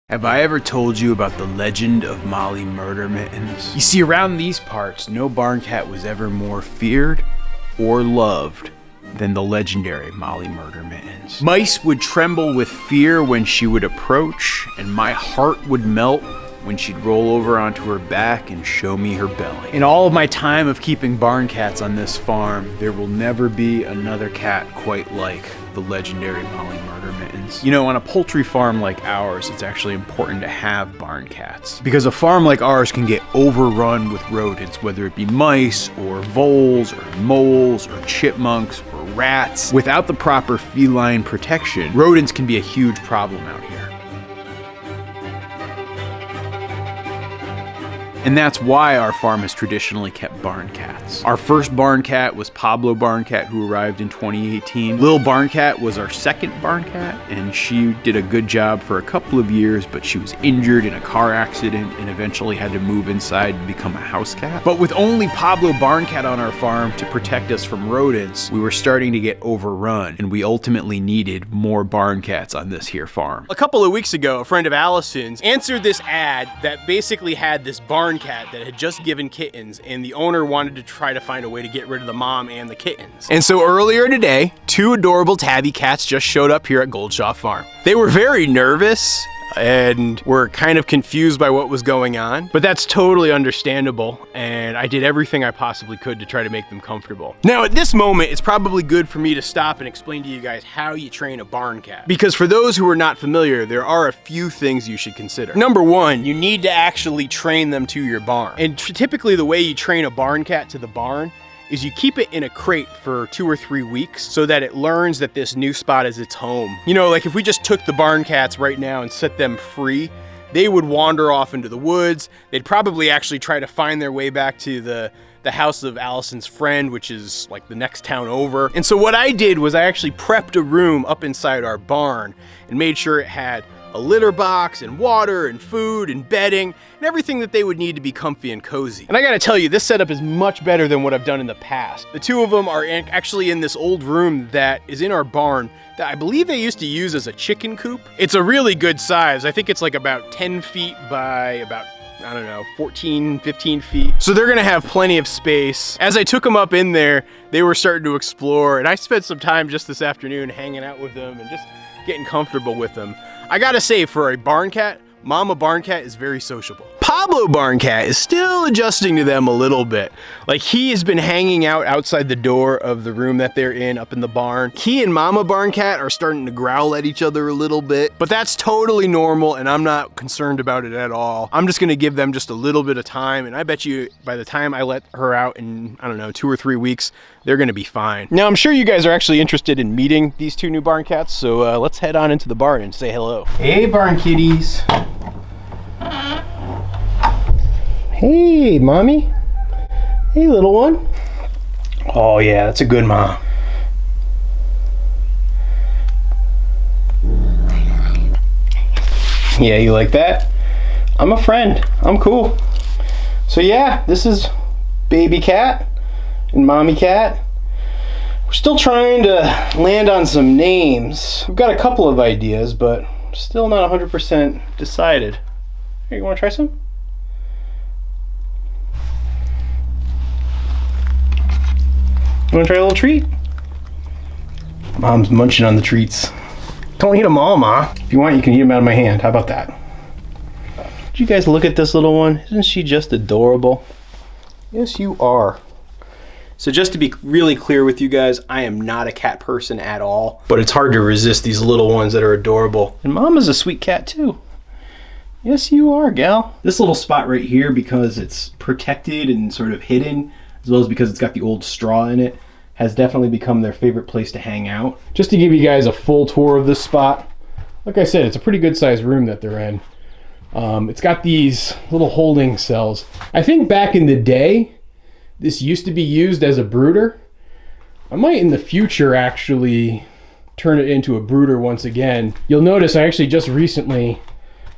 Have I ever told you about the legend of Molly Murder Mittens? You see, around these parts, no barn cat was ever more feared or loved than the legendary Molly Murder Mittens. Mice would tremble with fear when she would approach, and my heart would melt when she'd roll over onto her back and show me her belly. In all of my time of keeping barn cats on this farm, there will never be another cat quite like the legendary Molly Murder Mittens. You know, on a poultry farm like ours, it's actually important to have barn cats, because a farm like ours can get overrun with rodents, whether it be mice or voles or moles or chipmunks or rats. Without the proper feline protection, rodents can be a huge problem out here. And that's why our farm has traditionally kept barn cats. Our first barn cat was Pablo Barn Cat, who arrived in 2018. Lil Barn Cat was our second barn cat, and she did a good job for a couple of years, but she was injured in a car accident and eventually had to move inside to become a house cat. But with only Pablo Barn Cat on our farm to protect us from rodents, we were starting to get overrun, and we ultimately needed more barn cats on this here farm. A couple of weeks ago, a friend of Allison's answered this ad that basically had this barn cat that had just given kittens, and the owner wanted to try to find a way to get rid of the mom and the kittens. And so earlier today, two adorable tabby cats just showed up here at Goldshaw Farm. They were very nervous and were kind of confused by what was going on, but that's totally understandable, and I did everything I possibly could to try to make them comfortable. Now at this moment, it's probably good for me to stop and explain to you guys how you train a barn cat, because for those who are not familiar, there are a few things you should consider. Number one, you need to actually train them to your barn, and typically the way you train a barn cat to the barn is you keep it in a crate for 2 or 3 weeks so that it learns that this new spot is its home. You know, like if we just took the barn cats right now and set them free, they would wander off into the woods. They'd probably actually try to find their way back to the house of Allison's friend, which is like the next town over. And so what I did was I actually prepped a room up inside our barn and made sure it had a litter box and water and food and bedding and everything that they would need to be comfy and cozy. And I gotta tell you, this setup is much better than what I've done in the past. The two of them are actually in this old room that is in our barn that I believe they used to use as a chicken coop. It's a really good size. I think it's like about 10 feet by about, I don't know, 14, 15 feet. So they're gonna have plenty of space. As I took them up in there, they were starting to explore, and I spent some time just this afternoon hanging out with them and just getting comfortable with them. I gotta say, for a barn cat, Mama Barn Cat is very sociable. Pablo Barn Cat is still adjusting to them a little bit. Like, he has been hanging out outside the door of the room that they're in up in the barn. He and Mama Barn Cat are starting to growl at each other a little bit, but that's totally normal and I'm not concerned about it at all. I'm just gonna give them just a little bit of time, and I bet you by the time I let her out in, I don't know, 2 or 3 weeks, they're gonna be fine. Now, I'm sure you guys are actually interested in meeting these two new barn cats, so let's head on into the barn and say hello. Hey, barn kitties. Hey, mommy. Hey, little one. Oh yeah, that's a good mom. Yeah, you like that? I'm a friend. I'm cool. So yeah, this is baby cat and mommy cat. We're still trying to land on some names. We've got a couple of ideas, but still not 100% decided. Here, you want to try some? You want to try a little treat? Mom's munching on the treats. Don't eat them all, Ma. If you want, you can eat them out of my hand. How about that? Did you guys look at this little one? Isn't she just adorable? Yes, you are. So just to be really clear with you guys, I am not a cat person at all, but it's hard to resist these little ones that are adorable. And Mama's a sweet cat too. Yes, you are, gal. This little spot right here, because it's protected and sort of hidden, as well as because it's got the old straw in it, has definitely become their favorite place to hang out. Just to give you guys a full tour of this spot, like I said, it's a pretty good sized room that they're in. It's got these little holding cells. I think back in the day, this used to be used as a brooder. I might in the future actually turn it into a brooder once again. You'll notice I actually just recently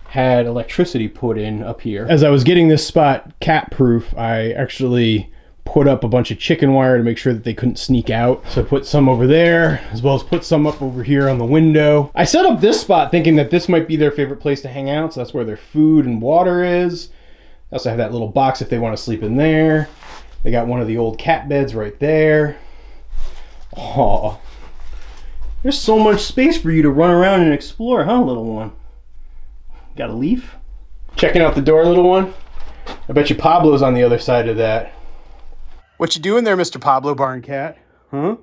had electricity put in up here. As I was getting this spot cat proof, I actually put up a bunch of chicken wire to make sure that they couldn't sneak out. So I put some over there, as well as put some up over here on the window. I set up this spot thinking that this might be their favorite place to hang out, so that's where their food and water is. I also have that little box if they want to sleep in there. They got one of the old cat beds right there. Oh, there's so much space for you to run around and explore, huh, little one? Got a leaf? Checking out the door, little one? I bet you Pablo's on the other side of that. What you doing there, Mr. Pablo Barn Cat? Huh?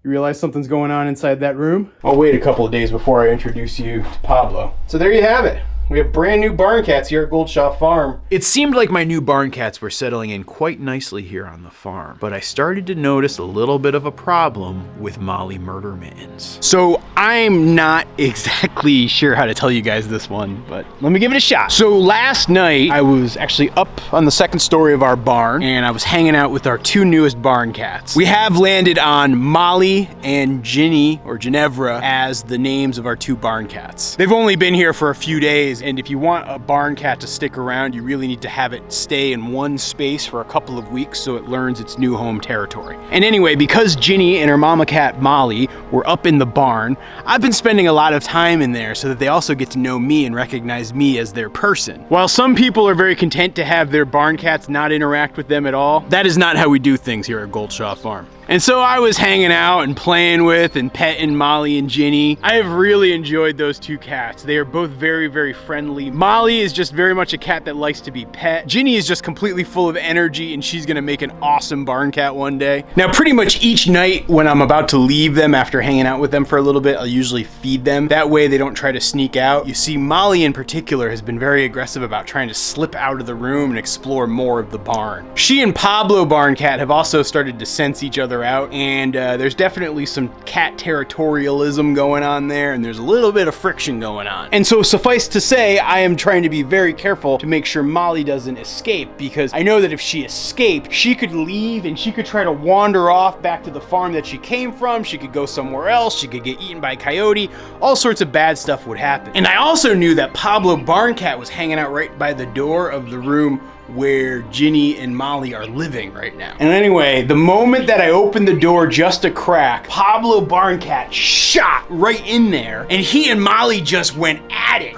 You realize something's going on inside that room? I'll wait a couple of days before I introduce you to Pablo. So there you have it. We have brand new barn cats here at Goldshaw Farm. It seemed like my new barn cats were settling in quite nicely here on the farm, but I started to notice a little bit of a problem with Molly Murder Mittens. So I'm not exactly sure how to tell you guys this one, but let me give it a shot. So last night I was actually up on the second story of our barn and I was hanging out with our two newest barn cats. We have landed on Molly and Ginny, or Ginevra, as the names of our two barn cats. They've only been here for a few days, and if you want a barn cat to stick around, you really need to have it stay in one space for a couple of weeks so it learns its new home territory. And anyway, because Ginny and her mama cat Molly were up in the barn, I've been spending a lot of time in there so that they also get to know me and recognize me as their person. While some people are very content to have their barn cats not interact with them at all, that is not how we do things here at Goldshaw Farm. And so I was hanging out and playing with and petting Molly and Ginny. I have really enjoyed those two cats. They are both very, very friendly. Molly is just very much a cat that likes to be pet. Ginny is just completely full of energy and she's gonna make an awesome barn cat one day. Now, pretty much each night when I'm about to leave them after hanging out with them for a little bit, I'll usually feed them. That way they don't try to sneak out. You see, Molly in particular has been very aggressive about trying to slip out of the room and explore more of the barn. She and Pablo Barn Cat have also started to sense each other out, and there's definitely some cat territorialism going on there, and there's a little bit of friction going on. And so suffice to say, I am trying to be very careful to make sure Molly doesn't escape, because I know that if she escaped, she could leave and she could try to wander off back to the farm that she came from. She could go somewhere else. She could get eaten by a coyote. All sorts of bad stuff would happen. And I also knew that Pablo Barn Cat was hanging out right by the door of the room where Ginny and Molly are living right now. And anyway, the moment that I opened the door just a crack, Pablo Barn Cat shot right in there, and he and Molly just went at it.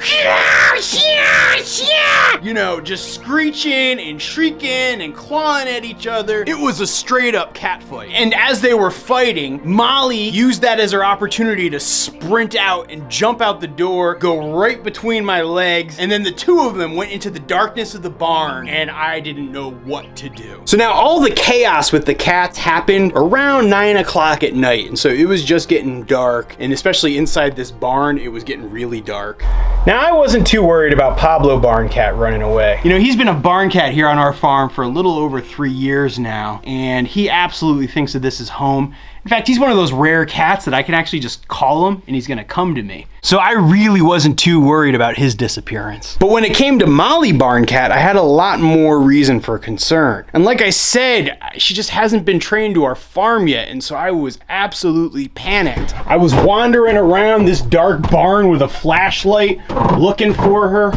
You know, just screeching and shrieking and clawing at each other. It was a straight up cat fight. And as they were fighting, Molly used that as her opportunity to sprint out and jump out the door, go right between my legs, and then the two of them went into the darkness of the barn, and I didn't know what to do. So now all the chaos with the cats happened around 9 o'clock at night, and so it was just getting dark, and especially inside this barn, it was getting really dark. Now, I wasn't too worried about Pablo Barn Cat running away. You know, he's been a barn cat here on our farm for a little over 3 years now, and he absolutely thinks that this is home. In fact, he's one of those rare cats that I can actually just call him and he's gonna come to me. So I really wasn't too worried about his disappearance. But when it came to Molly Barn Cat, I had a lot more reason for concern. And like I said, she just hasn't been trained to our farm yet, and so I was absolutely panicked. I was wandering around this dark barn with a flashlight looking for her.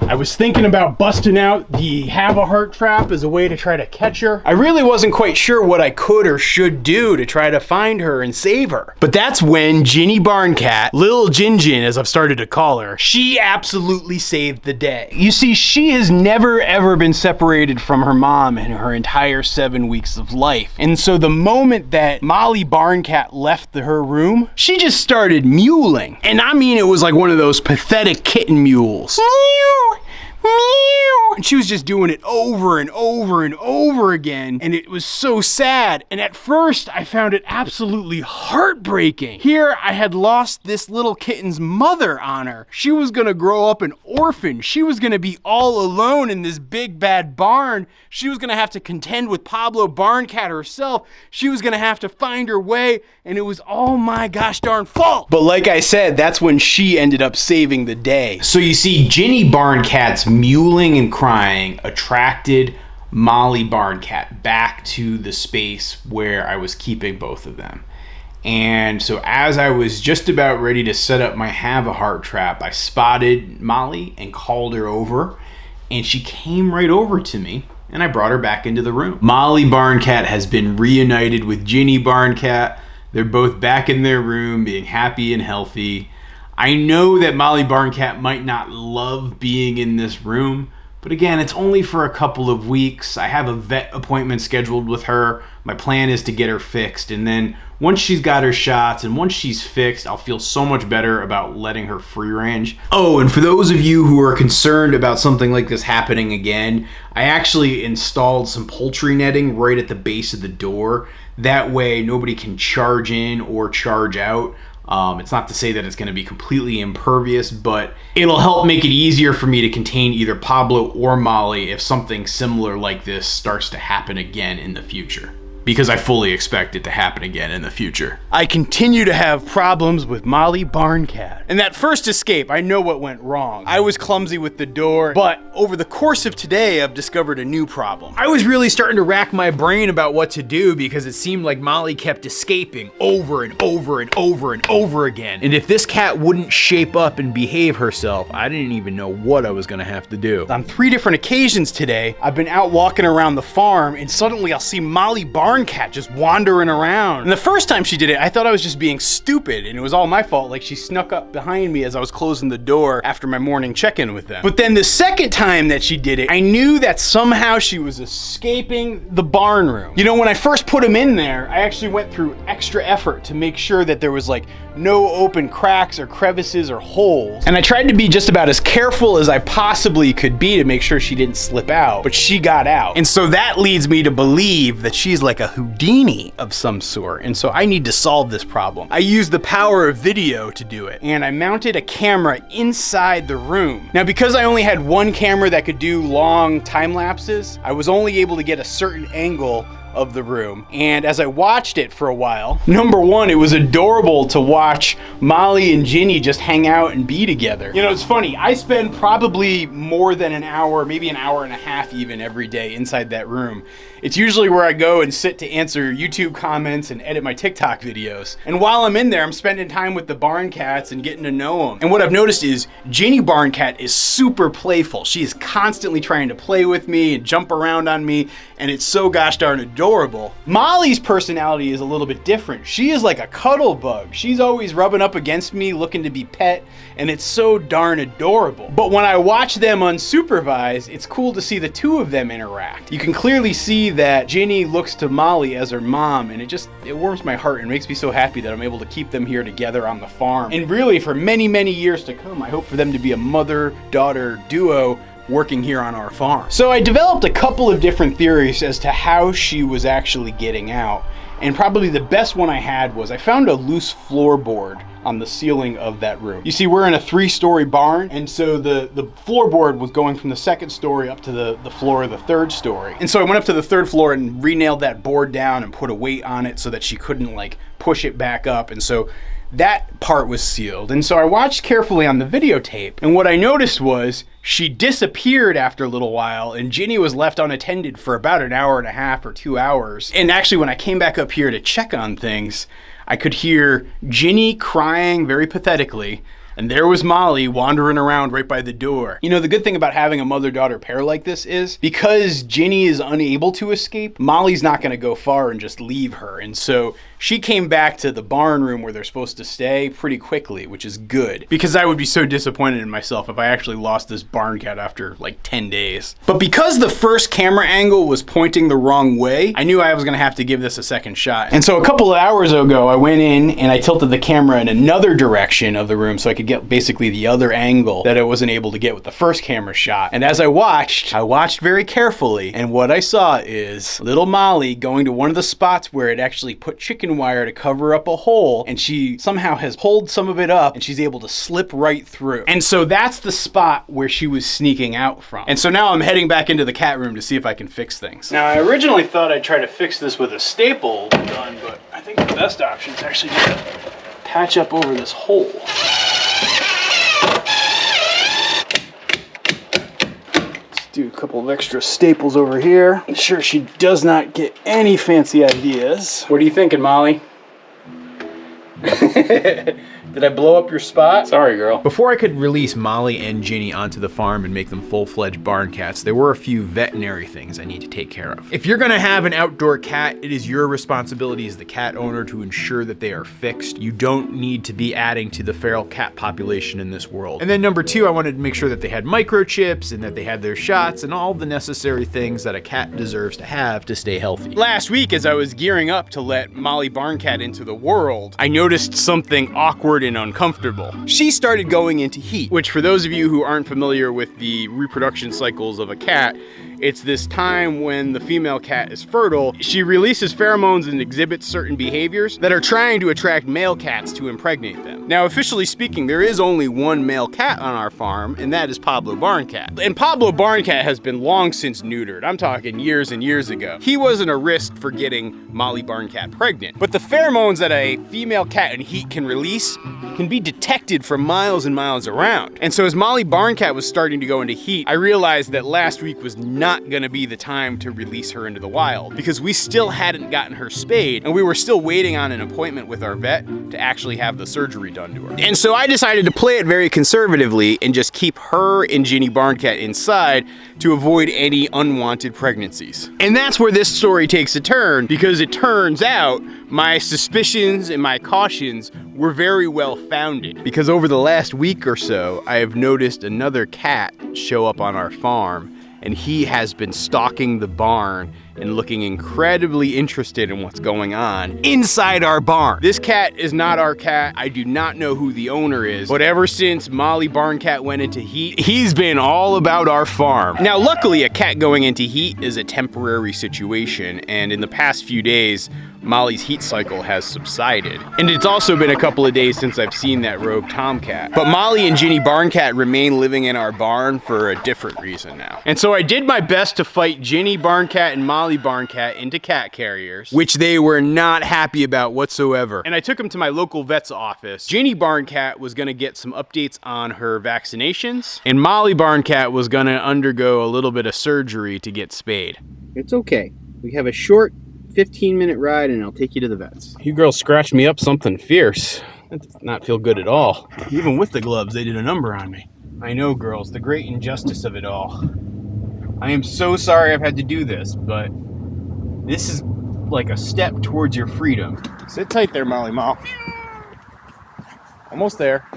I was thinking about busting out the have-a-heart trap as a way to try to catch her. I really wasn't quite sure what I could or should do to try to find her and save her. But that's when Ginny Barn Cat, Lil Gin Gin as I've started to call her, she absolutely saved the day. You see, she has never ever been separated from her mom in her entire 7 weeks of life. And so the moment that Molly Barn Cat left her room, she just started mewling. And I mean, it was like one of those pathetic kitten mules. Mew! Meow. And she was just doing it over and over and over again, and it was so sad. And at first I found it absolutely heartbreaking. Here I had lost this little kitten's mother on her. She was gonna grow up an orphan. She was gonna be all alone in this big bad barn. She was gonna have to contend with Pablo Barn Cat herself. She was gonna have to find her way, and it was all my gosh darn fault. But like I said, that's when she ended up saving the day. So you see, Ginny Barn Cat's mewling and crying attracted Molly Barn Cat back to the space where I was keeping both of them. And so as I was just about ready to set up my have-a-heart trap, I spotted Molly and called her over, and she came right over to me and I brought her back into the room. Molly Barn Cat has been reunited with Ginny Barn Cat. They're both back in their room being happy and healthy. I know that Molly Barn Cat might not love being in this room, but again, it's only for a couple of weeks. I have a vet appointment scheduled with her. My plan is to get her fixed, and then once she's got her shots and once she's fixed, I'll feel so much better about letting her free range. Oh, and for those of you who are concerned about something like this happening again, I actually installed some poultry netting right at the base of the door. That way nobody can charge in or charge out. It's not to say that it's going to be completely impervious, but it'll help make it easier for me to contain either Pablo or Molly if something similar like this starts to happen again in the future. Because I fully expect it to happen again in the future. I continue to have problems with Molly Barn Cat. In that first escape, I know what went wrong. I was clumsy with the door, but over the course of today, I've discovered a new problem. I was really starting to rack my brain about what to do because it seemed like Molly kept escaping over and over and over and over again. And if this cat wouldn't shape up and behave herself, I didn't even know what I was gonna have to do. On 3 different occasions today, I've been out walking around the farm and suddenly I'll see Molly Barn Cat just wandering around. And the first time she did it, I thought I was just being stupid and it was all my fault, like she snuck up behind me as I was closing the door after my morning check-in with them. But then the second time that she did it, I knew that somehow she was escaping the barn room. You know, when I first put them in there, I actually went through extra effort to make sure that there was like no open cracks or crevices or holes. And I tried to be just about as careful as I possibly could be to make sure she didn't slip out, but she got out. And so that leads me to believe that she's like a Houdini of some sort. And so I need to solve this problem. I used the power of video to do it. And I mounted a camera inside the room. Now, because I only had one camera that could do long time lapses, I was only able to get a certain angle of the room. And as I watched it for a while, number one, it was adorable to watch Molly and Ginny just hang out and be together. You know, it's funny, I spend probably more than an hour, maybe an hour and a half even every day inside that room. It's usually where I go and sit to answer YouTube comments and edit my TikTok videos. And while I'm in there, I'm spending time with the barn cats and getting to know them. And what I've noticed is Ginny Barn Cat is super playful. She is constantly trying to play with me and jump around on me, and it's so gosh darn adorable. Molly's personality is a little bit different. She is like a cuddle bug. She's always rubbing up against me, looking to be pet, and it's so darn adorable. But when I watch them unsupervised, it's cool to see the two of them interact. You can clearly see that Ginny looks to Molly as her mom, and it warms my heart and makes me so happy that I'm able to keep them here together on the farm. And really, for many, many years to come, I hope for them to be a mother-daughter duo working here on our farm. So I developed a couple of different theories as to how she was actually getting out. And probably the best one I had was I found a loose floorboard on the ceiling of that room. You see, we're in a 3-story barn, and so the floorboard was going from the 2nd story up to the floor of the 3rd story. And so I went up to the 3rd floor and re-nailed that board down and put a weight on it so that she couldn't like push it back up. And so that part was sealed. And so I watched carefully on the videotape, and what I noticed was she disappeared after a little while, and Ginny was left unattended for about an hour and a half or 2 hours. And actually, when I came back up here to check on things, I could hear Ginny crying very pathetically, and there was Molly wandering around right by the door. You know, the good thing about having a mother-daughter pair like this is because Ginny is unable to escape, Molly's not gonna go far and just leave her. And so she came back to the barn room where they're supposed to stay pretty quickly, which is good, because I would be so disappointed in myself if I actually lost this barn cat after like 10 days. But because the first camera angle was pointing the wrong way, I knew I was gonna have to give this a second shot. And so a couple of hours ago, I went in and I tilted the camera in another direction of the room so I could get basically the other angle that I wasn't able to get with the first camera shot. And as I watched very carefully, and what I saw is little Molly going to one of the spots where it actually put chicken wire to cover up a hole, and she somehow has pulled some of it up and she's able to slip right through. And so that's the spot where she was sneaking out from. And so now I'm heading back into the cat room to see if I can fix things. Now, I originally thought I'd try to fix this with a staple gun, but I think the best option is actually just to patch up over this hole. Do a couple of extra staples over here. Ensure she does not get any fancy ideas. What are you thinking, Molly? Did Did I blow up your spot? Sorry, girl. Before I could release Molly and Ginny onto the farm and make them full-fledged barn cats, there were a few veterinary things I need to take care of. If you're gonna have an outdoor cat, it is your responsibility as the cat owner to ensure that they are fixed. You don't need to be adding to the feral cat population in this world. And then number two, I wanted to make sure that they had microchips and that they had their shots and all the necessary things that a cat deserves to have to stay healthy. Last week, as I was gearing up to let Molly Barn Cat into the world, I noticed something awkward and uncomfortable. She started going into heat, which for those of you who aren't familiar with the reproduction cycles of a cat, it's this time when the female cat is fertile. She releases pheromones and exhibits certain behaviors that are trying to attract male cats to impregnate them. Now, officially speaking, there is only one male cat on our farm, and that is Pablo Barn Cat. And Pablo Barn Cat has been long since neutered. I'm talking years and years ago. He wasn't a risk for getting Molly Barn Cat pregnant. But the pheromones that a female cat in heat can release can be detected from miles and miles around. And so as Molly Barn Cat was starting to go into heat, I realized that last week was not gonna be the time to release her into the wild because we still hadn't gotten her spayed and we were still waiting on an appointment with our vet to actually have the surgery done to her. And so I decided to play it very conservatively and just keep her and Ginny Barn Cat inside to avoid any unwanted pregnancies. And that's where this story takes a turn because it turns out my suspicions and my cautions were very well founded because over the last week or so, I have noticed another cat show up on our farm and he has been stalking the barn and looking incredibly interested in what's going on inside our barn. This cat is not our cat. I do not know who the owner is, but ever since Molly Barn Cat went into heat, he's been all about our farm. Now, luckily, a cat going into heat is a temporary situation, and in the past few days, Molly's heat cycle has subsided. And it's also been a couple of days since I've seen that rogue tomcat. But Molly and Ginny Barn Cat remain living in our barn for a different reason now. And so I did my best to fight Ginny Barn Cat and Molly Barn Cat into cat carriers, which they were not happy about whatsoever. And I took them to my local vet's office. Ginny Barn Cat was gonna get some updates on her vaccinations, and Molly Barn Cat was gonna undergo a little bit of surgery to get spayed. It's okay. We have a short 15-minute ride and I'll take you to the vets. You girls scratched me up something fierce. That does not feel good at all. Even with the gloves, they did a number on me. I know, girls, the great injustice of it all. I am so sorry I've had to do this, but this is like a step towards your freedom. Sit tight there, Molly Mall. Almost there.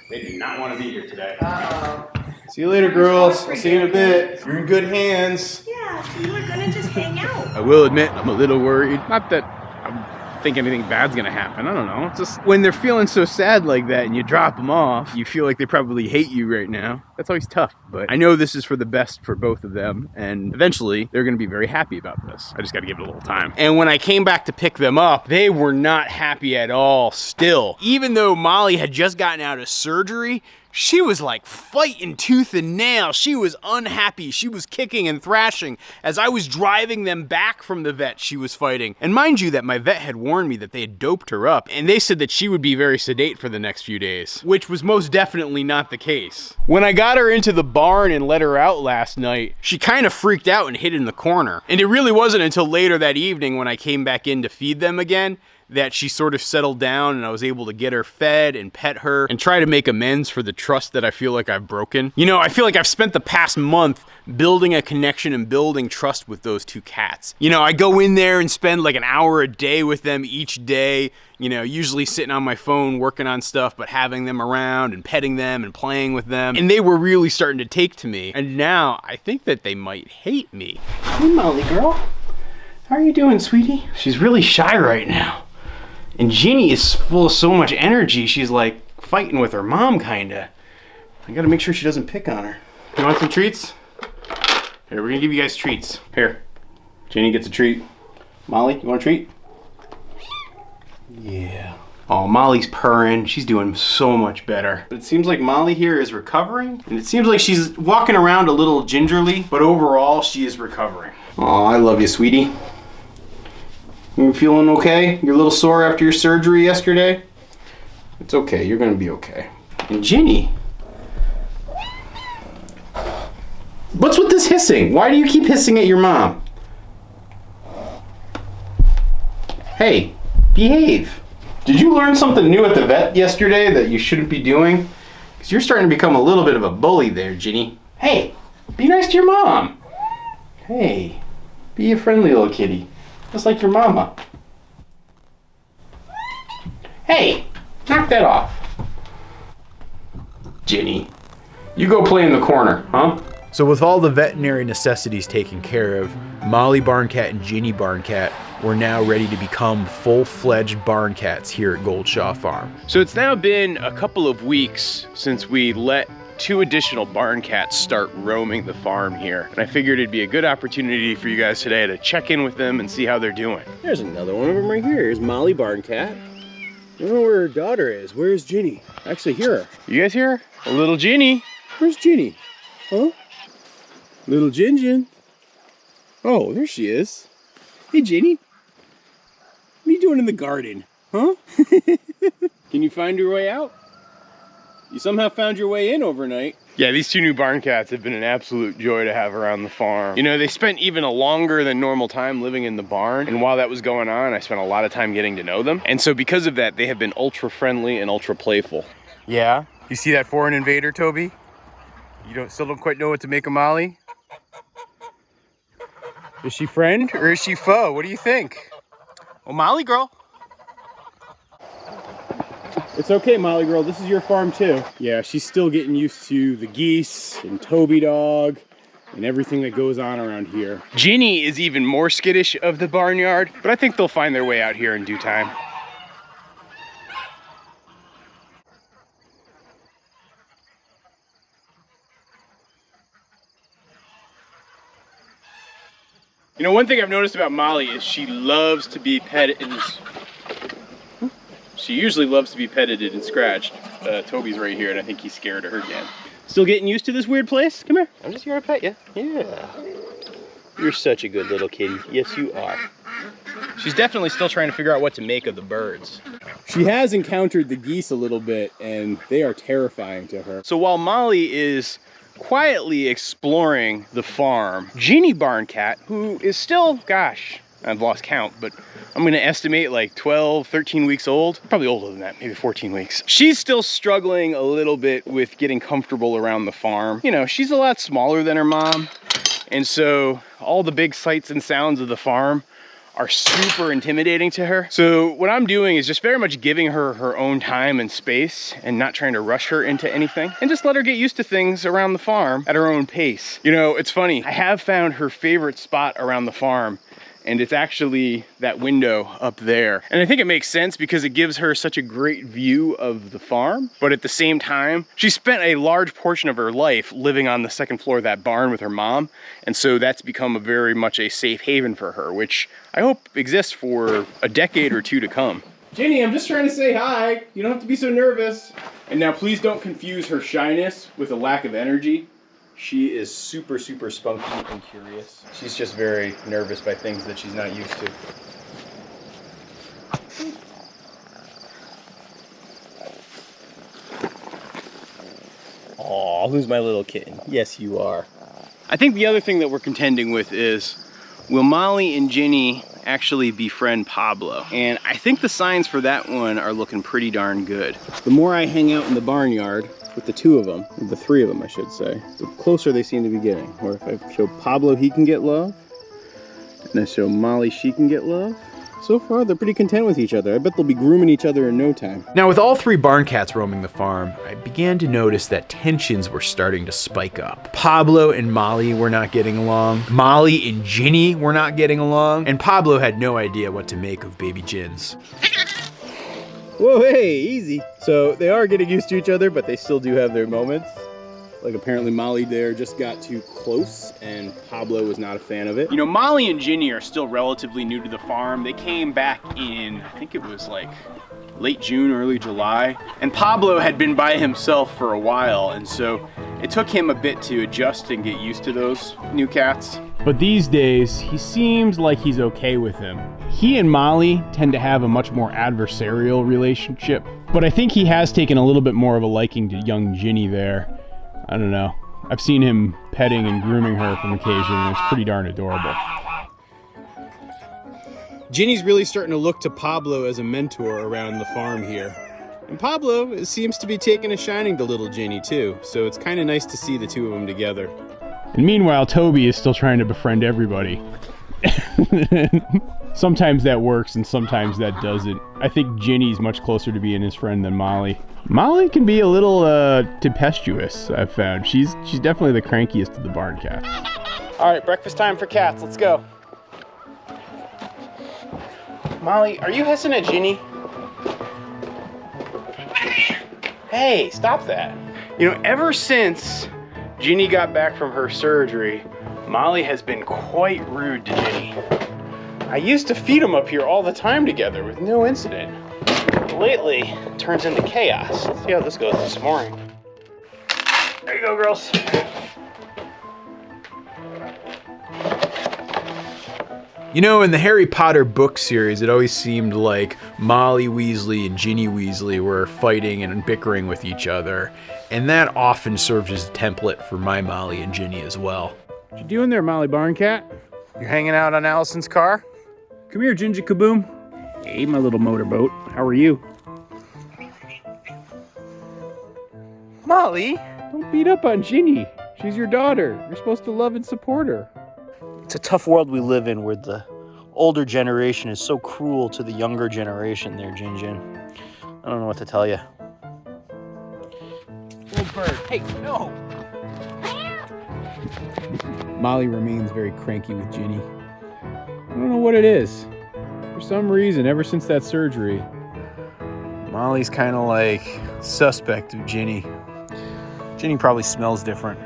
They do not want to be here today. Uh-oh. See you later, girls. I'll see you in a bit. You're in good hands. Yeah, so you were gonna just hang out. I will admit, I'm a little worried. Not that I think anything bad's gonna happen. I don't know. It's just when they're feeling so sad like that and you drop them off, you feel like they probably hate you right now. That's always tough, but I know this is for the best for both of them, and eventually they're gonna be very happy about this. I just gotta give it a little time. And when I came back to pick them up, they were not happy at all still. Even though Molly had just gotten out of surgery, she was like fighting tooth and nail. She was unhappy. She was kicking and thrashing. As I was driving them back from the vet, she was fighting. And mind you that my vet had warned me that they had doped her up, and they said that she would be very sedate for the next few days, which was most definitely not the case. When I got her into the barn and let her out last night, she kind of freaked out and hid in the corner. And it really wasn't until later that evening when I came back in to feed them again that she sort of settled down and I was able to get her fed and pet her and try to make amends for the trust that I feel like I've broken. You know, I feel like I've spent the past month building a connection and building trust with those two cats. You know, I go in there and spend like an hour a day with them each day, you know, usually sitting on my phone working on stuff, but having them around and petting them and playing with them. And they were really starting to take to me. And now I think that they might hate me. Hey, Molly girl. How are you doing, sweetie? She's really shy right now. And Ginny is full of so much energy, she's like fighting with her mom, kinda. I gotta make sure she doesn't pick on her. You want some treats? Here, we're gonna give you guys treats. Here, Ginny gets a treat. Molly, you want a treat? Yeah. Oh, Molly's purring. She's doing so much better. But it seems like Molly here is recovering. And it seems like she's walking around a little gingerly, but overall, she is recovering. Oh, I love you, sweetie. You feeling okay? You're a little sore after your surgery yesterday? It's okay, you're gonna be okay. And Ginny? What's with this hissing? Why do you keep hissing at your mom? Hey, behave. Did you learn something new at the vet yesterday that you shouldn't be doing? Because you're starting to become a little bit of a bully there, Ginny. Hey, be nice to your mom. Hey, be a friendly little kitty, just like your mama. Hey, knock that off. Ginny, you go play in the corner, huh? So with all the veterinary necessities taken care of, Molly Barn Cat and Ginny Barn Cat were now ready to become full-fledged barn cats here at Goldshaw Farm. So it's now been a couple of weeks since we let 2 additional barn cats start roaming the farm here. And I figured it'd be a good opportunity for you guys today to check in with them and see how they're doing. There's another one of them right here. Here's Molly Barn Cat. I don't know where her daughter is. Where's Ginny? I actually hear her. You guys hear her? A little Ginny. Where's Ginny? Huh? Little Gin. Oh, there she is. Hey, Ginny. What are you doing in the garden? Huh? Can you find your way out? You somehow found your way in overnight. Yeah, these 2 new barn cats have been an absolute joy to have around the farm. You know, they spent even a longer than normal time living in the barn. And while that was going on, I spent a lot of time getting to know them. And so because of that, they have been ultra friendly and ultra playful. Yeah? You see that foreign invader, Toby? You still don't quite know what to make of Molly? Is she friend or is she foe? What do you think? Well, Molly girl. It's okay, Molly girl. This is your farm too. Yeah, she's still getting used to the geese and Toby dog and everything that goes on around here. Ginny is even more skittish of the barnyard, but I think they'll find their way out here in due time. You know, one thing I've noticed about Molly is she loves to be petted. She usually loves to be petted and scratched. Toby's right here, and I think he's scared of her again. Still getting used to this weird place? Come here. I'm just here to pet you. Yeah. You're such a good little kitty. Yes, you are. She's definitely still trying to figure out what to make of the birds. She has encountered the geese a little bit, and they are terrifying to her. So while Molly is quietly exploring the farm, Ginny Barn Cat, who is still, gosh, I've lost count, but I'm gonna estimate like 12, 13 weeks old. Probably older than that, maybe 14 weeks. She's still struggling a little bit with getting comfortable around the farm. You know, she's a lot smaller than her mom, and so all the big sights and sounds of the farm are super intimidating to her. So what I'm doing is just very much giving her her own time and space and not trying to rush her into anything, and just let her get used to things around the farm at her own pace. You know, it's funny, I have found her favorite spot around the farm, and it's actually that window up there. And I think it makes sense because it gives her such a great view of the farm, but at the same time, she spent a large portion of her life living on the second floor of that barn with her mom, and so that's become very much a safe haven for her, which I hope exists for a decade or 2 to come. Ginny, I'm just trying to say hi. You don't have to be so nervous. And now please don't confuse her shyness with a lack of energy. She is super, super spunky and curious. She's just very nervous by things that she's not used to. Aw, who's my little kitten? Yes, you are. I think the other thing that we're contending with is, will Molly and Ginny actually befriend Pablo? And I think the signs for that one are looking pretty darn good. The more I hang out in the barnyard with the 2 of them, with the 3 of them I should say, the closer they seem to be getting. Or if I show Pablo he can get love, and I show Molly she can get love, so far they're pretty content with each other. I bet they'll be grooming each other in no time. Now with all 3 barn cats roaming the farm, I began to notice that tensions were starting to spike up. Pablo and Molly were not getting along, Molly and Ginny were not getting along, and Pablo had no idea what to make of baby Gins. Whoa, hey, easy. So they are getting used to each other, but they still do have their moments. Like apparently Molly there just got too close and Pablo was not a fan of it. You know, Molly and Ginny are still relatively new to the farm. They came back in, I think it was like late June, early July. And Pablo had been by himself for a while, and so it took him a bit to adjust and get used to those new cats. But these days, he seems like he's okay with them. He and Molly tend to have a much more adversarial relationship, but I think he has taken a little bit more of a liking to young Ginny there. I don't know. I've seen him petting and grooming her from occasion, and it's pretty darn adorable. Ginny's really starting to look to Pablo as a mentor around the farm here. And Pablo seems to be taking a shining to little Ginny too, so it's kind of nice to see the two of them together. And meanwhile, Toby is still trying to befriend everybody. Sometimes that works and sometimes that doesn't. I think Ginny's much closer to being his friend than Molly. Molly can be a little tempestuous, I've found. She's definitely the crankiest of the barn cats. All right, breakfast time for cats. Let's go. Molly, are you hissing at Ginny? Hey, stop that. You know, ever since Ginny got back from her surgery, Molly has been quite rude to Ginny. I used to feed them up here all the time together with no incident. Lately, it turns into chaos. Let's see how this goes this morning. There you go, girls. You know, in the Harry Potter book series, it always seemed like Molly Weasley and Ginny Weasley were fighting and bickering with each other. And that often served as a template for my Molly and Ginny as well. What you doing there, Molly Barn Cat? You hanging out on Allison's car? Come here, Ginger Kaboom. Hey, my little motorboat. How are you? Molly? Don't beat up on Ginny. She's your daughter. You're supposed to love and support her. It's a tough world we live in where the older generation is so cruel to the younger generation there, Jin Jin. I don't know what to tell you. Little bird. Hey, no! Molly remains very cranky with Ginny. I don't know what it is. For some reason, ever since that surgery, Molly's kind of like suspect of Ginny. Ginny probably smells different.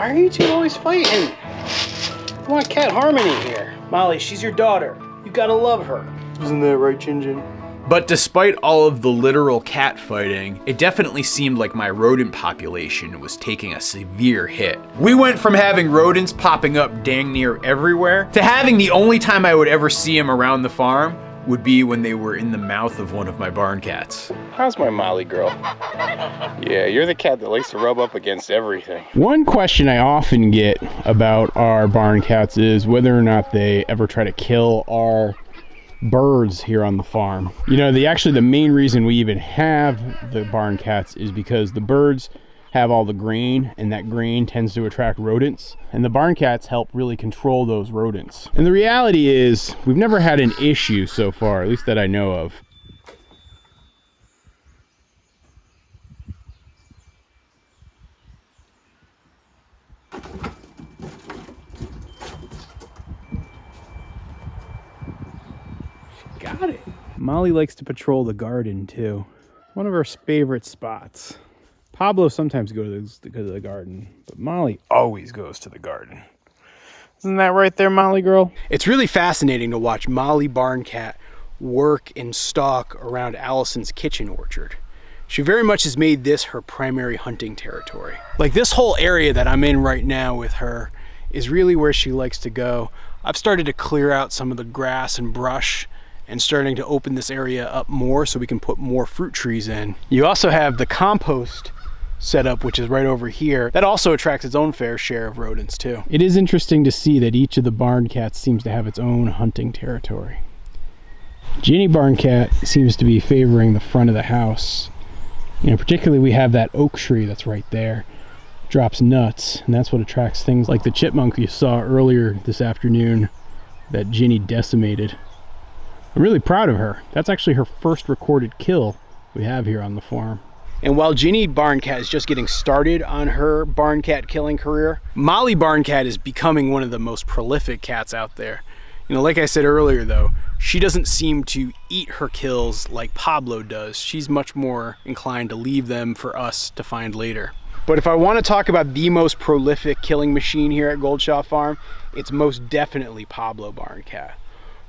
why are you two always fighting? I want cat harmony here. Molly, she's your daughter. You gotta love her. Isn't that right, Jin Jin? But despite all of the literal cat fighting, it definitely seemed like my rodent population was taking a severe hit. We went from having rodents popping up dang near everywhere to having the only time I would ever see them around the farm would be when they were in the mouth of one of my barn cats. How's my Molly girl? Yeah, you're the cat that likes to rub up against everything. One question I often get about our barn cats is whether or not they ever try to kill our birds here on the farm. You know, the main reason we even have the barn cats is because the birds have all the grain, and that grain tends to attract rodents, and the barn cats help really control those rodents. And the reality is we've never had an issue so far, at least that I know of. Got it. Molly likes to patrol the garden too. One of her favorite spots. Pablo sometimes goes to the garden, but Molly always goes to the garden. Isn't that right there, Molly girl? It's really fascinating to watch Molly Barn Cat work and stalk around Allison's kitchen orchard. She very much has made this her primary hunting territory. Like this whole area that I'm in right now with her is really where she likes to go. I've started to clear out some of the grass and brush and starting to open this area up more so we can put more fruit trees in. You also have the compost setup, which is right over here. That also attracts its own fair share of rodents too. It is interesting to see that each of the barn cats seems to have its own hunting territory. Ginny Barn Cat seems to be favoring the front of the house. You know, particularly we have that oak tree that's right there. Drops nuts, and that's what attracts things like the chipmunk you saw earlier this afternoon that Ginny decimated. I'm really proud of her. That's actually her first recorded kill we have here on the farm. And while Ginny Barn Cat is just getting started on her barn cat killing career, Molly Barn Cat is becoming one of the most prolific cats out there. You know, like I said earlier though, she doesn't seem to eat her kills like Pablo does. She's much more inclined to leave them for us to find later. But if I want to talk about the most prolific killing machine here at Goldshaw Farm, it's most definitely Pablo Barn Cat.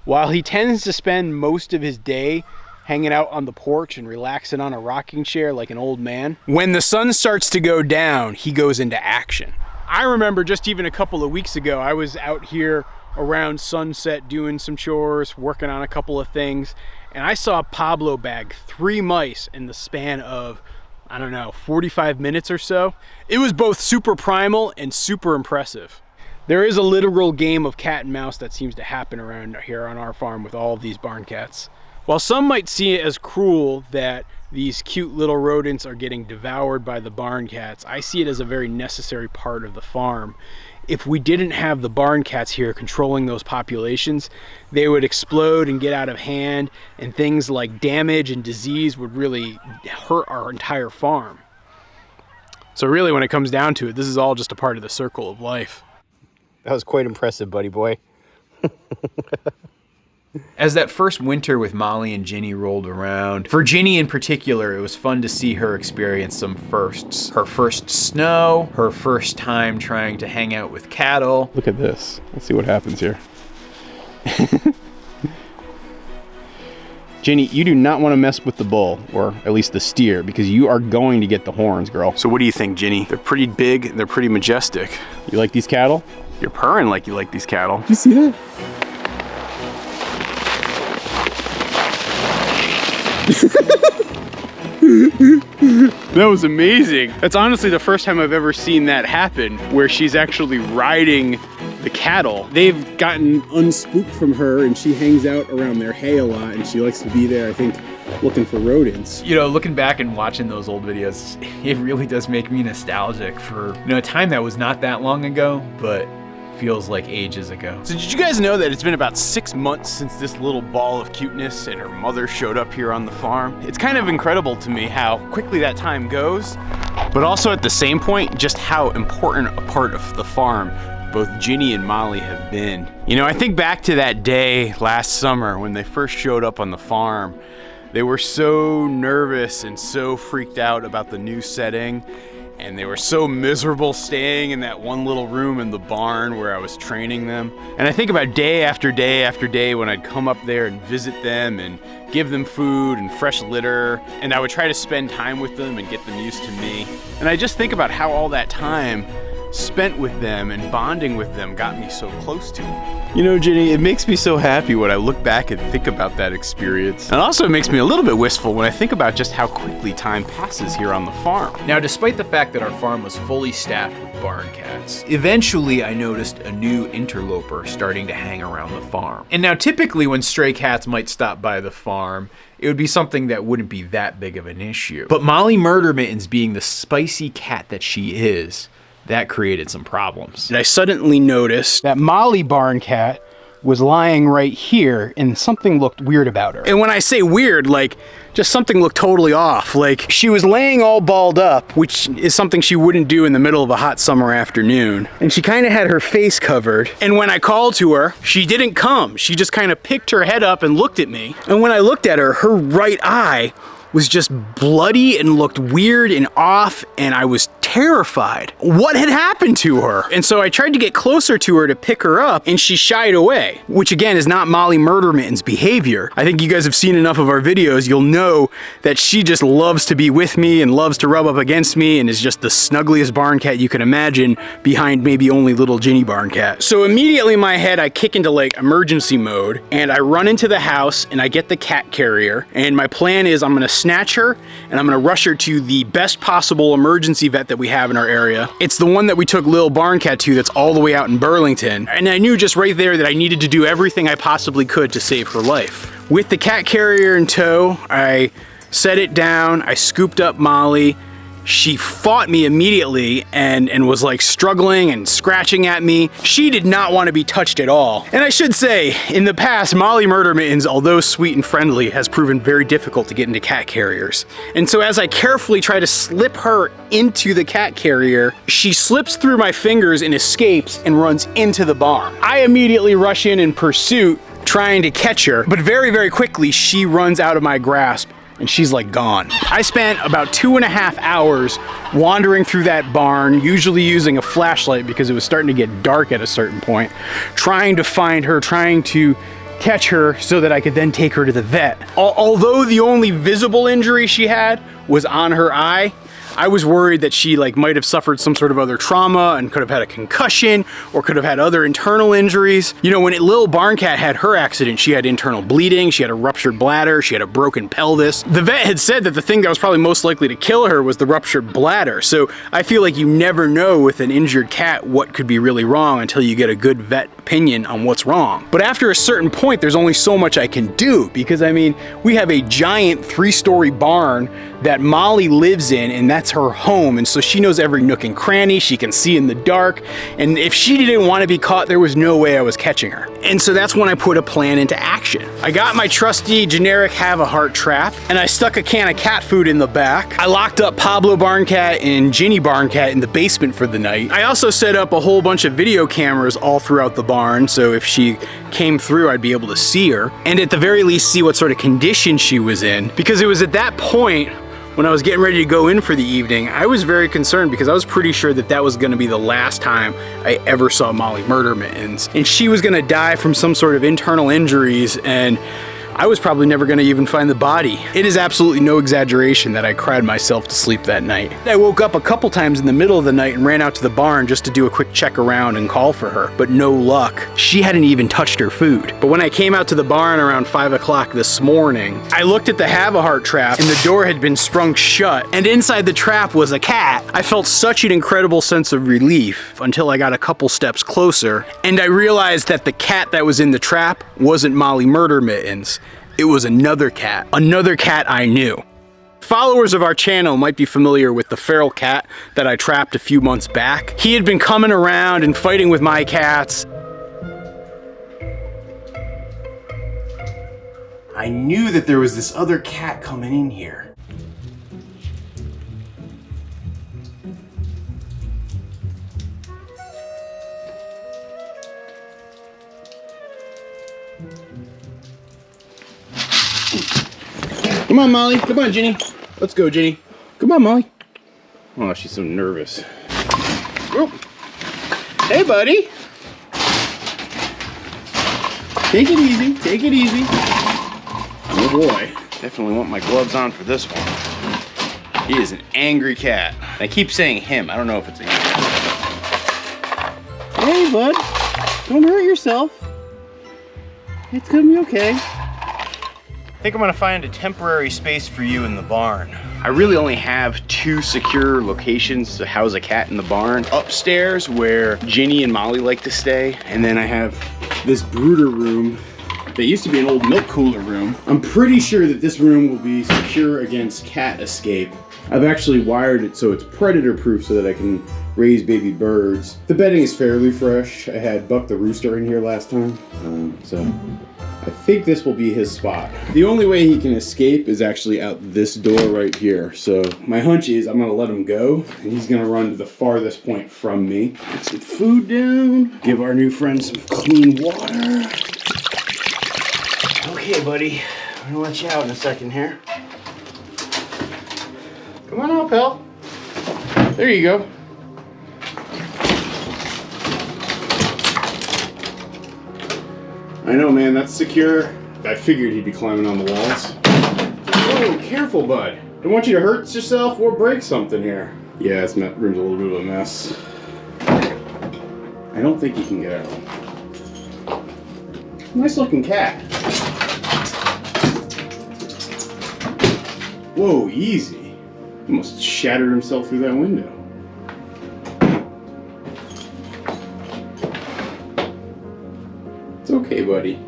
While he tends to spend most of his day hanging out on the porch and relaxing on a rocking chair like an old man, when the sun starts to go down, he goes into action. I remember just even a couple of weeks ago, I was out here around sunset doing some chores, working on a couple of things, and I saw Pablo bag 3 mice in the span of, I don't know, 45 minutes or so. It was both super primal and super impressive. There is a literal game of cat and mouse that seems to happen around here on our farm with all of these barn cats. While some might see it as cruel that these cute little rodents are getting devoured by the barn cats, I see it as a very necessary part of the farm. If we didn't have the barn cats here controlling those populations, they would explode and get out of hand, and things like damage and disease would really hurt our entire farm. So really, when it comes down to it, this is all just a part of the circle of life. That was quite impressive, buddy boy. As that first winter with Molly and Ginny rolled around, for Ginny in particular, it was fun to see her experience some firsts. Her first snow, her first time trying to hang out with cattle. Look at this. Let's see what happens here. Ginny, you do not want to mess with the bull, or at least the steer, because you are going to get the horns, girl. So what do you think, Ginny? They're pretty big, and they're pretty majestic. You like these cattle? You're purring like you like these cattle. Did you see that? That was amazing. That's honestly the first time I've ever seen that happen, where she's actually riding the cattle. They've gotten unspooked from her, and she hangs out around their hay a lot, and she likes to be there, I think, looking for rodents. You know, looking back and watching those old videos, it really does make me nostalgic for, you know, a time that was not that long ago, but feels like ages ago. So did you guys know that it's been about 6 months since this little ball of cuteness and her mother showed up here on the farm? It's kind of incredible to me how quickly that time goes, but also at the same point, just how important a part of the farm both Ginny and Molly have been. You know, I think back to that day last summer when they first showed up on the farm. They were so nervous and so freaked out about the new setting, and they were so miserable staying in that one little room in the barn where I was training them. And I think about day after day after day when I'd come up there and visit them and give them food and fresh litter, and I would try to spend time with them and get them used to me. And I just think about how all that time spent with them and bonding with them got me so close to them. You know, Ginny, it makes me so happy when I look back and think about that experience. And also it makes me a little bit wistful when I think about just how quickly time passes here on the farm. Now, despite the fact that our farm was fully staffed with barn cats, eventually I noticed a new interloper starting to hang around the farm. And now typically when stray cats might stop by the farm, it would be something that wouldn't be that big of an issue. But Molly Murder Mittens, being the spicy cat that she is, that created some problems. And I suddenly noticed that Molly barn cat was lying right here, and something looked weird about her. And when I say weird, like, just something looked totally off. Like, she was laying all balled up, which is something she wouldn't do in the middle of a hot summer afternoon. And she kind of had her face covered. And when I called to her, she didn't come. She just kind of picked her head up and looked at me. And when I looked at her, her right eye was just bloody and looked weird and off, and I was terrified. What had happened to her? And so I tried to get closer to her to pick her up, and she shied away, which again is not Molly Murder Mittens behavior. I think you guys have seen enough of our videos, you'll know that she just loves to be with me and loves to rub up against me and is just the snuggliest barn cat you can imagine, behind maybe only little Ginny barn cat. So immediately in my head, I kick into like emergency mode, and I run into the house and I get the cat carrier, and my plan is I'm gonna snatch her and I'm gonna rush her to the best possible emergency vet that we have in our area. It's the one that we took Lil Barn Cat to, that's all the way out in Burlington. And I knew just right there that I needed to do everything I possibly could to save her life. With the cat carrier in tow, I set it down, I scooped up Molly. She fought me immediately and was like struggling and scratching at me. She did not want to be touched at all. And I should say, in the past, Molly Murder Mittens, although sweet and friendly, has proven very difficult to get into cat carriers. And so as I carefully try to slip her into the cat carrier, she slips through my fingers and escapes and runs into the barn. I immediately rush in pursuit, trying to catch her, but very, very quickly, she runs out of my grasp and she's like gone. I spent about 2.5 hours wandering through that barn, usually using a flashlight because it was starting to get dark at a certain point, trying to find her, trying to catch her so that I could then take her to the vet. Although the only visible injury she had was on her eye, I was worried that she like might have suffered some sort of other trauma and could have had a concussion or could have had other internal injuries. You know, when Lil Barn Cat had her accident, she had internal bleeding, she had a ruptured bladder, she had a broken pelvis. The vet had said that the thing that was probably most likely to kill her was the ruptured bladder. So I feel like you never know with an injured cat what could be really wrong until you get a good vet opinion on what's wrong. But after a certain point, there's only so much I can do, because I mean, we have a giant 3-story barn that Molly lives in, and that's her home, and so she knows every nook and cranny, she can see in the dark, and if she didn't want to be caught, there was no way I was catching her. And so that's when I put a plan into action. I got my trusty generic have-a-heart trap, and I stuck a can of cat food in the back. I locked up Pablo Barn Cat and Ginny Barn Cat in the basement for the night. I also set up a whole bunch of video cameras all throughout the barn, so if she came through, I'd be able to see her, and at the very least see what sort of condition she was in, because it was at that point when I was getting ready to go in for the evening, I was very concerned because I was pretty sure that that was gonna be the last time I ever saw Molly Murder Mittens. And she was gonna die from some sort of internal injuries, and I was probably never gonna even find the body. It is absolutely no exaggeration that I cried myself to sleep that night. I woke up a couple times in the middle of the night and ran out to the barn just to do a quick check around and call for her, but no luck. She hadn't even touched her food. But when I came out to the barn around 5 o'clock this morning, I looked at the have-a-heart trap and the door had been sprung shut, and inside the trap was a cat. I felt such an incredible sense of relief until I got a couple steps closer, and I realized that the cat that was in the trap wasn't Molly Murder Mittens. It was another cat I knew. Followers of our channel might be familiar with the feral cat that I trapped a few months back. He had been coming around and fighting with my cats. I knew that there was this other cat coming in here. Come on, Molly. Come on, Ginny. Let's go, Ginny. Come on, Molly. Oh, she's so nervous. Whoa. Hey, buddy. Take it easy. Take it easy. Oh, boy. Definitely want my gloves on for this one. He is an angry cat. I keep saying him. I don't know if it's a him. Hey, bud. Don't hurt yourself. It's gonna be okay. I think I'm gonna find a temporary space for you in the barn. I really only have 2 secure locations to house a cat in the barn. Upstairs, where Ginny and Molly like to stay, and then I have this brooder room that used to be an old milk cooler room. I'm pretty sure that this room will be secure against cat escape. I've actually wired it so it's predator proof so that I can raise baby birds. The bedding is fairly fresh. I had Buck the rooster in here last time, so I think this will be his spot. The only way he can escape is actually out this door right here. So my hunch is I'm gonna let him go, and he's gonna run to the farthest point from me. Put some food down, give our new friend some clean water. Okay, buddy, I'm gonna let you out in a second here. Come on out, pal. There you go. I know, man, that's secure. I figured he'd be climbing on the walls. Oh, careful, bud. Don't want you to hurt yourself or break something here. Yeah, this room's a little bit of a mess. I don't think he can get out. Nice looking cat. Whoa, easy. Almost shattered himself through that window. It's okay, buddy.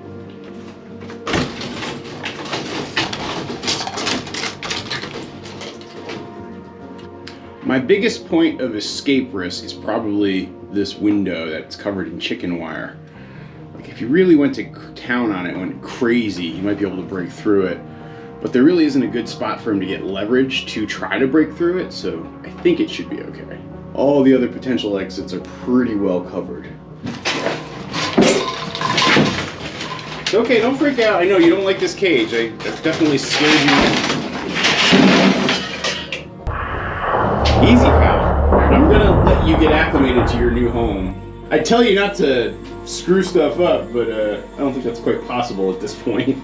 My biggest point of escape risk is probably this window that's covered in chicken wire. Like if you really went to town on it, went crazy, you might be able to break through it. But there really isn't a good spot for him to get leverage to try to break through it, so I think it should be okay. All the other potential exits are pretty well covered. It's okay, don't freak out. I know you don't like this cage. I definitely scared you. Easy, pal. I'm gonna let you get acclimated to your new home. I tell you not to screw stuff up, but I don't think that's quite possible at this point.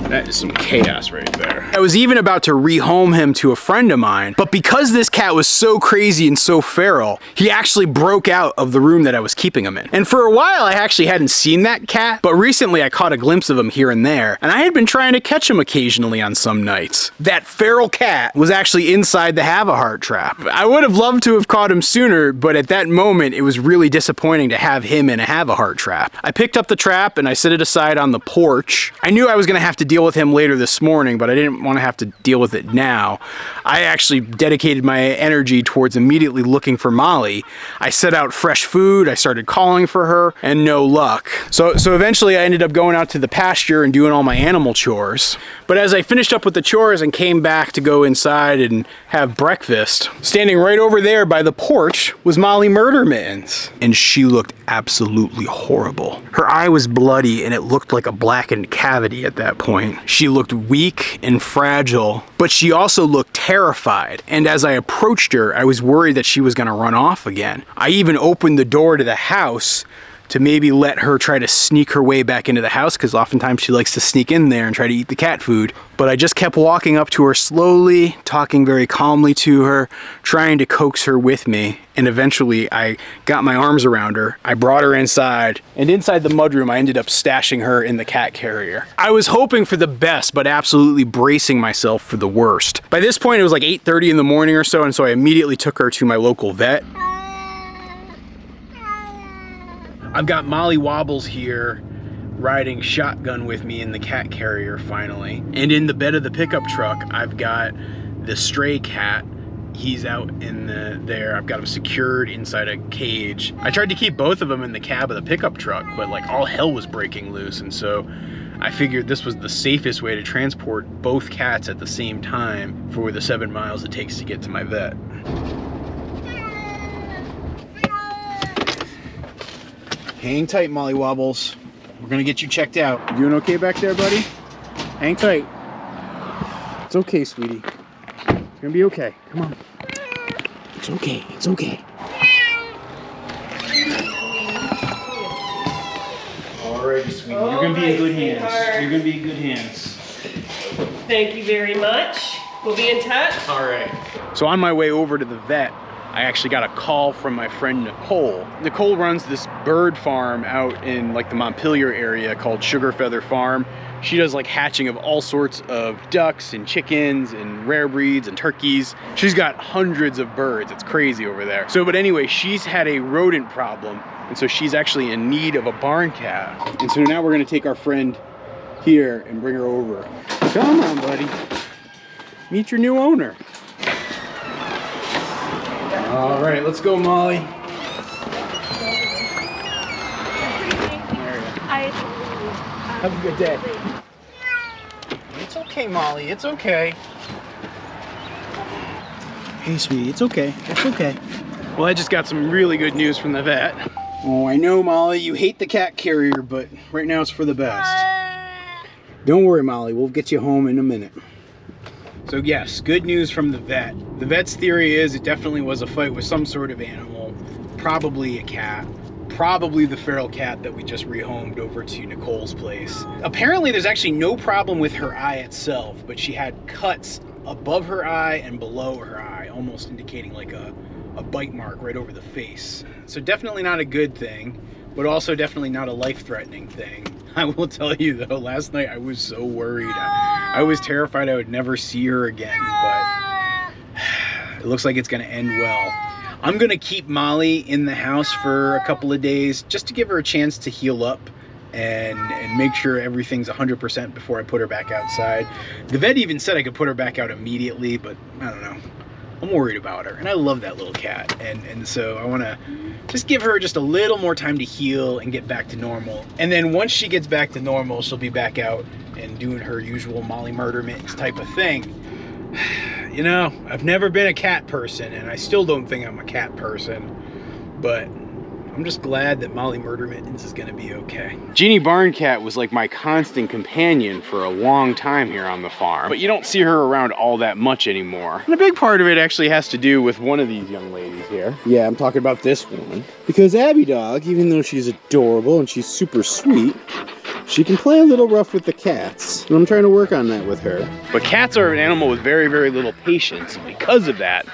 That is some chaos right there. I was even about to rehome him to a friend of mine, but because this cat was so crazy and so feral, he actually broke out of the room that I was keeping him in. And for a while, I actually hadn't seen that cat, but recently I caught a glimpse of him here and there, and I had been trying to catch him occasionally on some nights. That feral cat was actually inside the Have-A-Heart trap. I would have loved to have caught him sooner, but at that moment, it was really disappointing to have him in a Have-A-Heart trap. I picked up the trap and I set it aside on the porch. I knew I was gonna have to deal with him later this morning, but I didn't want to have to deal with it now. I actually dedicated my energy towards immediately looking for Molly. I set out fresh food, I started calling for her, and no luck. So eventually I ended up going out to the pasture and doing all my animal chores. But as I finished up with the chores and came back to go inside and have breakfast, standing right over there by the porch was Molly Murder Mittens. And she looked absolutely horrible. Her eye was bloody and it looked like a blackened cavity at that point. She looked weak and fragile, but she also looked terrified. And as I approached her, I was worried that she was gonna run off again. I even opened the door to the house to maybe let her try to sneak her way back into the house, because oftentimes she likes to sneak in there and try to eat the cat food. But I just kept walking up to her slowly, talking very calmly to her, trying to coax her with me. And eventually I got my arms around her. I brought her inside, and inside the mudroom, I ended up stashing her in the cat carrier. I was hoping for the best, but absolutely bracing myself for the worst. By this point, it was like 8:30 in the morning or so, and so I immediately took her to my local vet. I've got Molly Wobbles here riding shotgun with me in the cat carrier finally. And in the bed of the pickup truck, I've got the stray cat. He's out in there. I've got him secured inside a cage. I tried to keep both of them in the cab of the pickup truck, but like all hell was breaking loose. And so I figured this was the safest way to transport both cats at the same time for the 7 miles it takes to get to my vet. Hang tight, Molly Wobbles. We're gonna get you checked out. You doing okay back there, buddy? Hang tight. It's okay, sweetie. It's gonna be okay. Come on. It's okay. It's okay. Alrighty, sweetie. You're gonna be in good hands. You're gonna be in good hands. Thank you very much. We'll be in touch. All right. So on my way over to the vet, I actually got a call from my friend Nicole. Nicole runs this bird farm out in like the Montpelier area called Sugar Feather Farm. She does like hatching of all sorts of ducks and chickens and rare breeds and turkeys. She's got hundreds of birds. It's crazy over there. So, but anyway, she's had a rodent problem. And so she's actually in need of a barn cat. And so now we're gonna take our friend here and bring her over. Come on, buddy. Meet your new owner. All right, let's go, Molly. Have a good day. It's okay, Molly. It's okay. Hey, sweetie. It's okay. It's okay. Well, I just got some really good news from the vet. Oh, I know, Molly. You hate the cat carrier, but right now it's for the best. Don't worry, Molly. We'll get you home in a minute. So yes, good news from the vet. The vet's theory is it definitely was a fight with some sort of animal, probably a cat, probably the feral cat that we just rehomed over to Nicole's place. Apparently there's actually no problem with her eye itself, but she had cuts above her eye and below her eye, almost indicating like a bite mark right over the face. So definitely not a good thing, but also definitely not a life-threatening thing. I will tell you though, last night I was so worried. I was terrified I would never see her again, but it looks like it's gonna end well. I'm gonna keep Molly in the house for a couple of days just to give her a chance to heal up and make sure everything's 100% before I put her back outside. The vet even said I could put her back out immediately, but I don't know. I'm worried about her, and I love that little cat, and so I want to just give her just a little more time to heal and get back to normal. And then once she gets back to normal, she'll be back out and doing her usual Molly Murder Mittens type of thing. You know, I've never been a cat person, and I still don't think I'm a cat person, but I'm just glad that Molly Murder Mittens is gonna be okay. Jeannie Barn Cat was like my constant companion for a long time here on the farm, but you don't see her around all that much anymore. And a big part of it actually has to do with one of these young ladies here. Yeah, I'm talking about this woman. Because Abby Dog, even though she's adorable and she's super sweet, She can play a little rough with the cats, and I'm trying to work on that with her. But cats are an animal with very, very little patience. Because of that,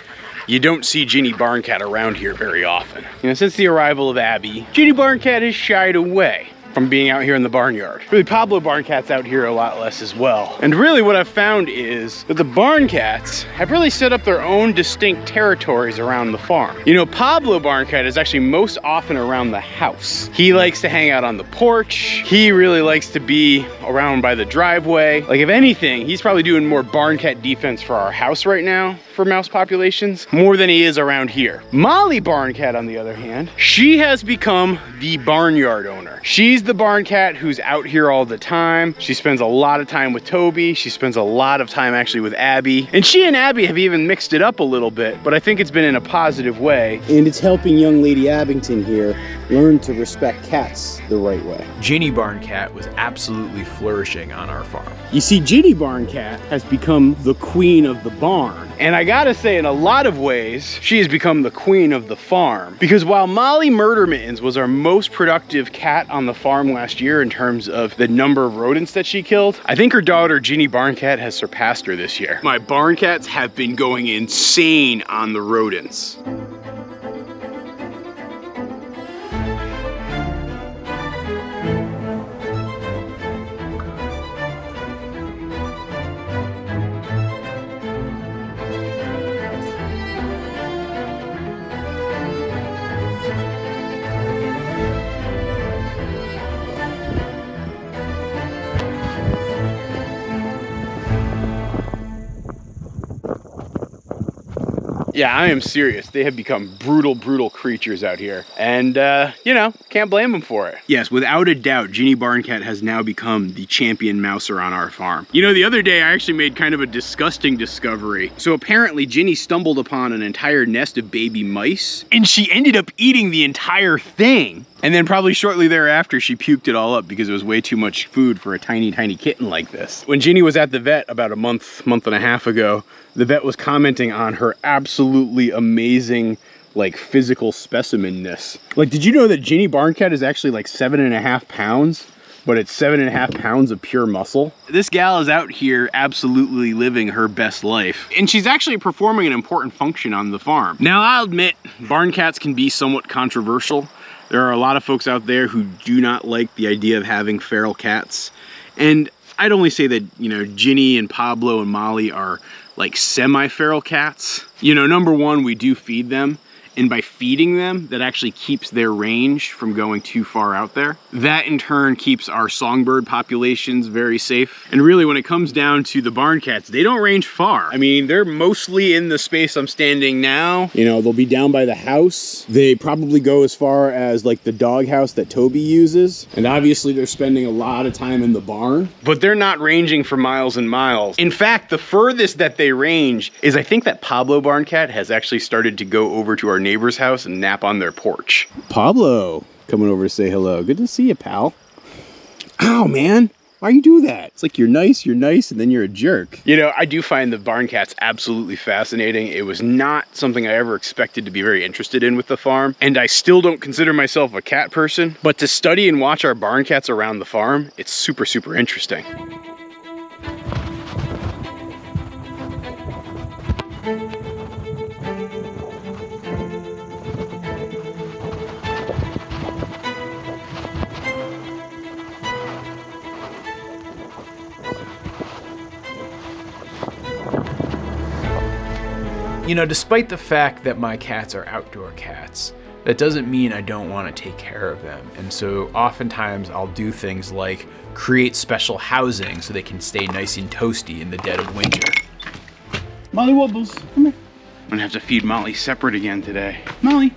you don't see Ginny Barncat around here very often. You know, since the arrival of Abby, Ginny Barncat has shied away from being out here in the barnyard. Really, Pablo Barncat's out here a lot less as well. And really what I've found is that the Barncats have really set up their own distinct territories around the farm. You know, Pablo Barncat is actually most often around the house. He likes to hang out on the porch. He really likes to be around by the driveway. Like, if anything, he's probably doing more Barncat defense for our house right now for mouse populations, more than he is around here. Molly Barncat, on the other hand, she has become the barnyard owner. She's the barn cat who's out here all the time. She spends a lot of time with Toby. She spends a lot of time actually with Abby. And she and Abby have even mixed it up a little bit, but I think it's been in a positive way. And it's helping young Lady Abington here learn to respect cats the right way. Ginny Barncat was absolutely flourishing on our farm. You see, Ginny Barncat has become the queen of the barn. And I gotta say, in a lot of ways, she has become the queen of the farm. Because while Molly Murder Mittens was our most productive cat on the farm last year in terms of the number of rodents that she killed, I think her daughter, Ginny Barncat, has surpassed her this year. My barn cats have been going insane on the rodents. Yeah, I am serious. They have become brutal, brutal creatures out here. And, you know, can't blame them for it. Yes, without a doubt, Ginny Barncat has now become the champion mouser on our farm. You know, the other day I actually made kind of a disgusting discovery. So apparently Ginny stumbled upon an entire nest of baby mice, and she ended up eating the entire thing. And then probably shortly thereafter, she puked it all up because it was way too much food for a tiny, tiny kitten like this. When Ginny was at the vet about a month and a half ago, the vet was commenting on her absolutely amazing, like, physical specimenness. Like, did you know that Ginny Barncat is actually like 7.5 pounds? But it's 7.5 pounds of pure muscle. This gal is out here absolutely living her best life. And she's actually performing an important function on the farm. Now, I'll admit, barn cats can be somewhat controversial. There are a lot of folks out there who do not like the idea of having feral cats. And I'd only say that, you know, Ginny and Pablo and Molly are like semi-feral cats. You know, number one, we do feed them. And by feeding them, that actually keeps their range from going too far out there. That in turn keeps our songbird populations very safe. And really, when it comes down to the barn cats, they don't range far. I mean, they're mostly in the space I'm standing now. You know, they'll be down by the house. They probably go as far as like the dog house that Toby uses. And obviously they're spending a lot of time in the barn, but they're not ranging for miles and miles. In fact, the furthest that they range is, I think that Pablo Barncat has actually started to go over to our neighbor's house and nap on their porch. Pablo coming over to say hello. Good to see you, pal. Ow, man. Why you do that? It's like you're nice, and then you're a jerk. You know, I do find the barn cats absolutely fascinating. It was not something I ever expected to be very interested in with the farm, and I still don't consider myself a cat person, but to study and watch our barn cats around the farm, it's super, super interesting. You know, despite the fact that my cats are outdoor cats, that doesn't mean I don't want to take care of them. And so oftentimes I'll do things like create special housing so they can stay nice and toasty in the dead of winter. Molly Wobbles, come here. I'm gonna have to feed Molly separate again today. Molly.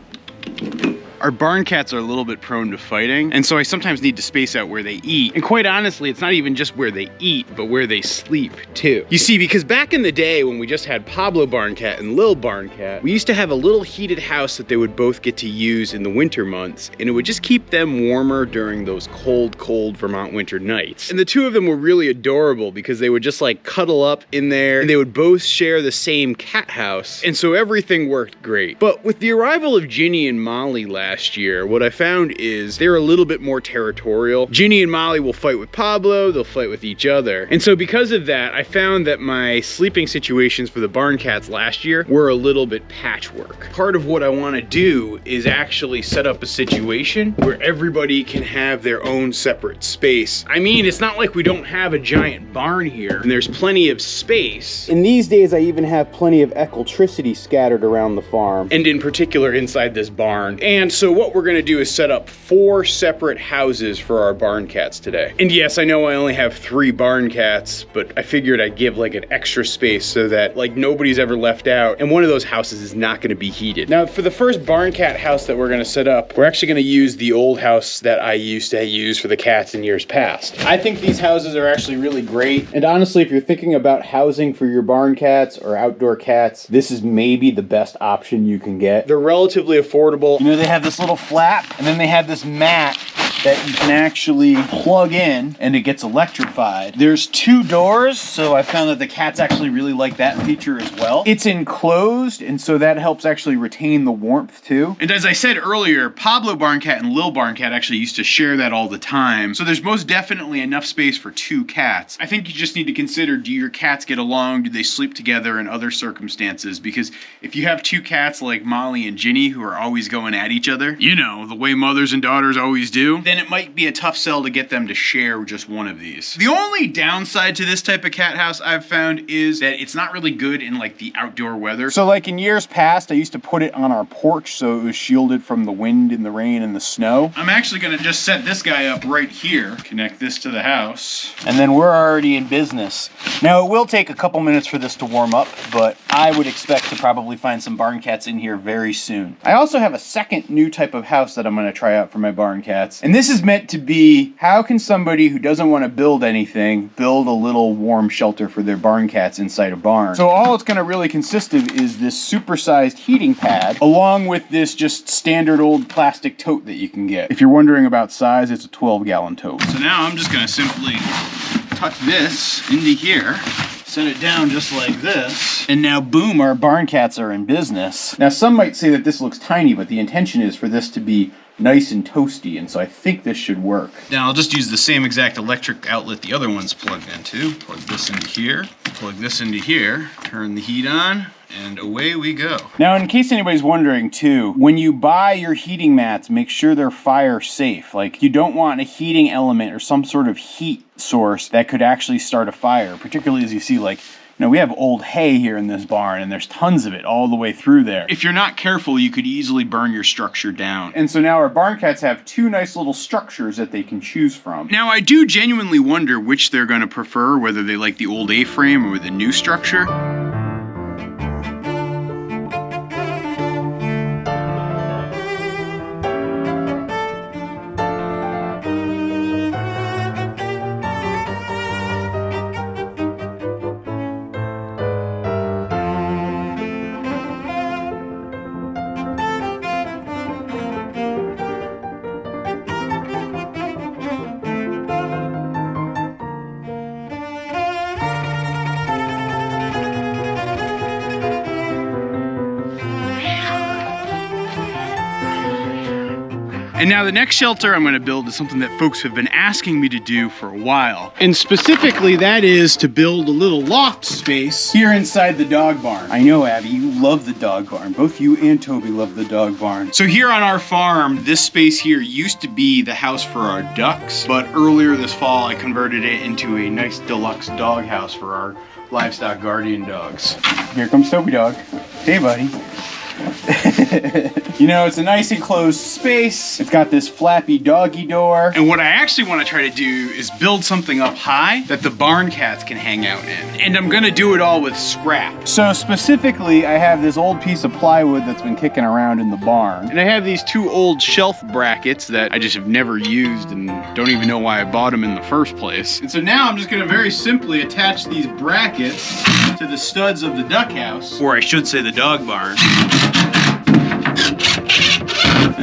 Our barn cats are a little bit prone to fighting, and so I sometimes need to space out where they eat. And quite honestly, it's not even just where they eat, but where they sleep too. You see, because back in the day when we just had Pablo Barncat and Lil Barncat, we used to have a little heated house that they would both get to use in the winter months, and it would just keep them warmer during those cold, cold Vermont winter nights. And the two of them were really adorable because they would just like cuddle up in there, and they would both share the same cat house, and so everything worked great. But with the arrival of Ginny and Molly last last year, what I found is they're a little bit more territorial. Ginny and Molly will fight with Pablo, they'll fight with each other. And so because of that, I found that my sleeping situations for the barn cats last year were a little bit patchwork. Part of what I want to do is actually set up a situation where everybody can have their own separate space. I mean, it's not like we don't have a giant barn here, and there's plenty of space. In these days, I even have plenty of electricity scattered around the farm. And in particular inside this barn. And so what we're gonna do is set up 4 separate houses for our barn cats today. And yes, I know I only have 3 barn cats, but I figured I'd give like an extra space so that like nobody's ever left out, and one of those houses is not gonna be heated. Now for the first barn cat house that we're gonna set up, we're actually gonna use the old house that I used to use for the cats in years past. I think these houses are actually really great. And honestly, if you're thinking about housing for your barn cats or outdoor cats, this is maybe the best option you can get. They're relatively affordable. You know, they have this little flap, and then they have this mat that you can actually plug in and it gets electrified. There's 2 doors, so I found that the cats actually really like that feature as well. It's enclosed, and so that helps actually retain the warmth too. And as I said earlier, Pablo Barn Cat and Lil Barn Cat actually used to share that all the time. So there's most definitely enough space for 2 cats. I think you just need to consider, do your cats get along? Do they sleep together in other circumstances? Because if you have 2 cats like Molly and Ginny who are always going at each other, you know, the way mothers and daughters always do, then it might be a tough sell to get them to share just one of these. The only downside to this type of cat house I've found is that it's not really good in like the outdoor weather. So like in years past, I used to put it on our porch so it was shielded from the wind and the rain and the snow. I'm actually gonna just set this guy up right here, connect this to the house. And then we're already in business. Now it will take a couple minutes for this to warm up, but I would expect to probably find some barn cats in here very soon. I also have a second new type of house that I'm gonna try out for my barn cats. And this is meant to be, how can somebody who doesn't want to build anything build a little warm shelter for their barn cats inside a barn? So all it's gonna really consist of is this supersized heating pad, along with this just standard old plastic tote that you can get. If you're wondering about size, it's a 12-gallon tote. So now I'm just gonna simply tuck this into here, set it down just like this, And now boom, our barn cats are in business. Now some might say that this looks tiny, but the intention is for this to be nice and toasty, and so I think this should work. Now I'll just use the same exact electric outlet the other one's plugged into. Plug this into here, plug this into here, turn the heat on, and away we go. Now, in case anybody's wondering too, when you buy your heating mats, make sure they're fire safe. Like, you don't want a heating element or some sort of heat source that could actually start a fire, particularly as you see, like, you know, we have old hay here in this barn, and there's tons of it all the way through there. If you're not careful, you could easily burn your structure down. And so now our barn cats have two nice little structures that they can choose from. Now, I do genuinely wonder which they're going to prefer, whether they like the old A-frame or the new structure. And now the next shelter I'm going to build is something that folks have been asking me to do for a while. And specifically, that is to build a little loft space Here inside the dog barn. I know, Abby, you love the dog barn. Both you and Toby love the dog barn. So here on our farm, this space here used to be the house for our ducks, but earlier this fall I converted it into a nice deluxe dog house for our livestock guardian dogs. Here comes Toby Dog. Hey, buddy. You know, it's a nice enclosed space. It's got this flappy doggy door. And what I actually want to try to do is build something up high that the barn cats can hang out in. And I'm gonna do it all with scrap. So specifically, I have this old piece of plywood that's been kicking around in the barn. And I have these two old shelf brackets that I just have never used and don't even know why I bought them in the first place. And so now I'm just gonna very simply attach these brackets to the studs of the duck house, or I should say the dog barn.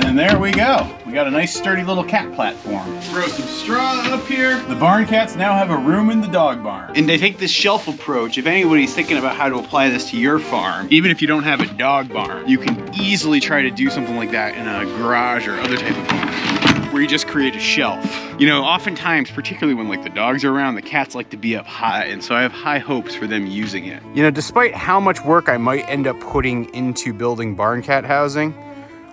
And there we go. We got a nice sturdy little cat platform. Throw some straw up here. The barn cats now have a room in the dog barn. And they take this shelf approach. If anybody's thinking about how to apply this to your farm, even if you don't have a dog barn, you can easily try to do something like that in a garage or other type of barn, where you just create a shelf. You know, oftentimes, particularly when like the dogs are around, the cats like to be up high, and so I have high hopes for them using it. You know, despite how much work I might end up putting into building barn cat housing,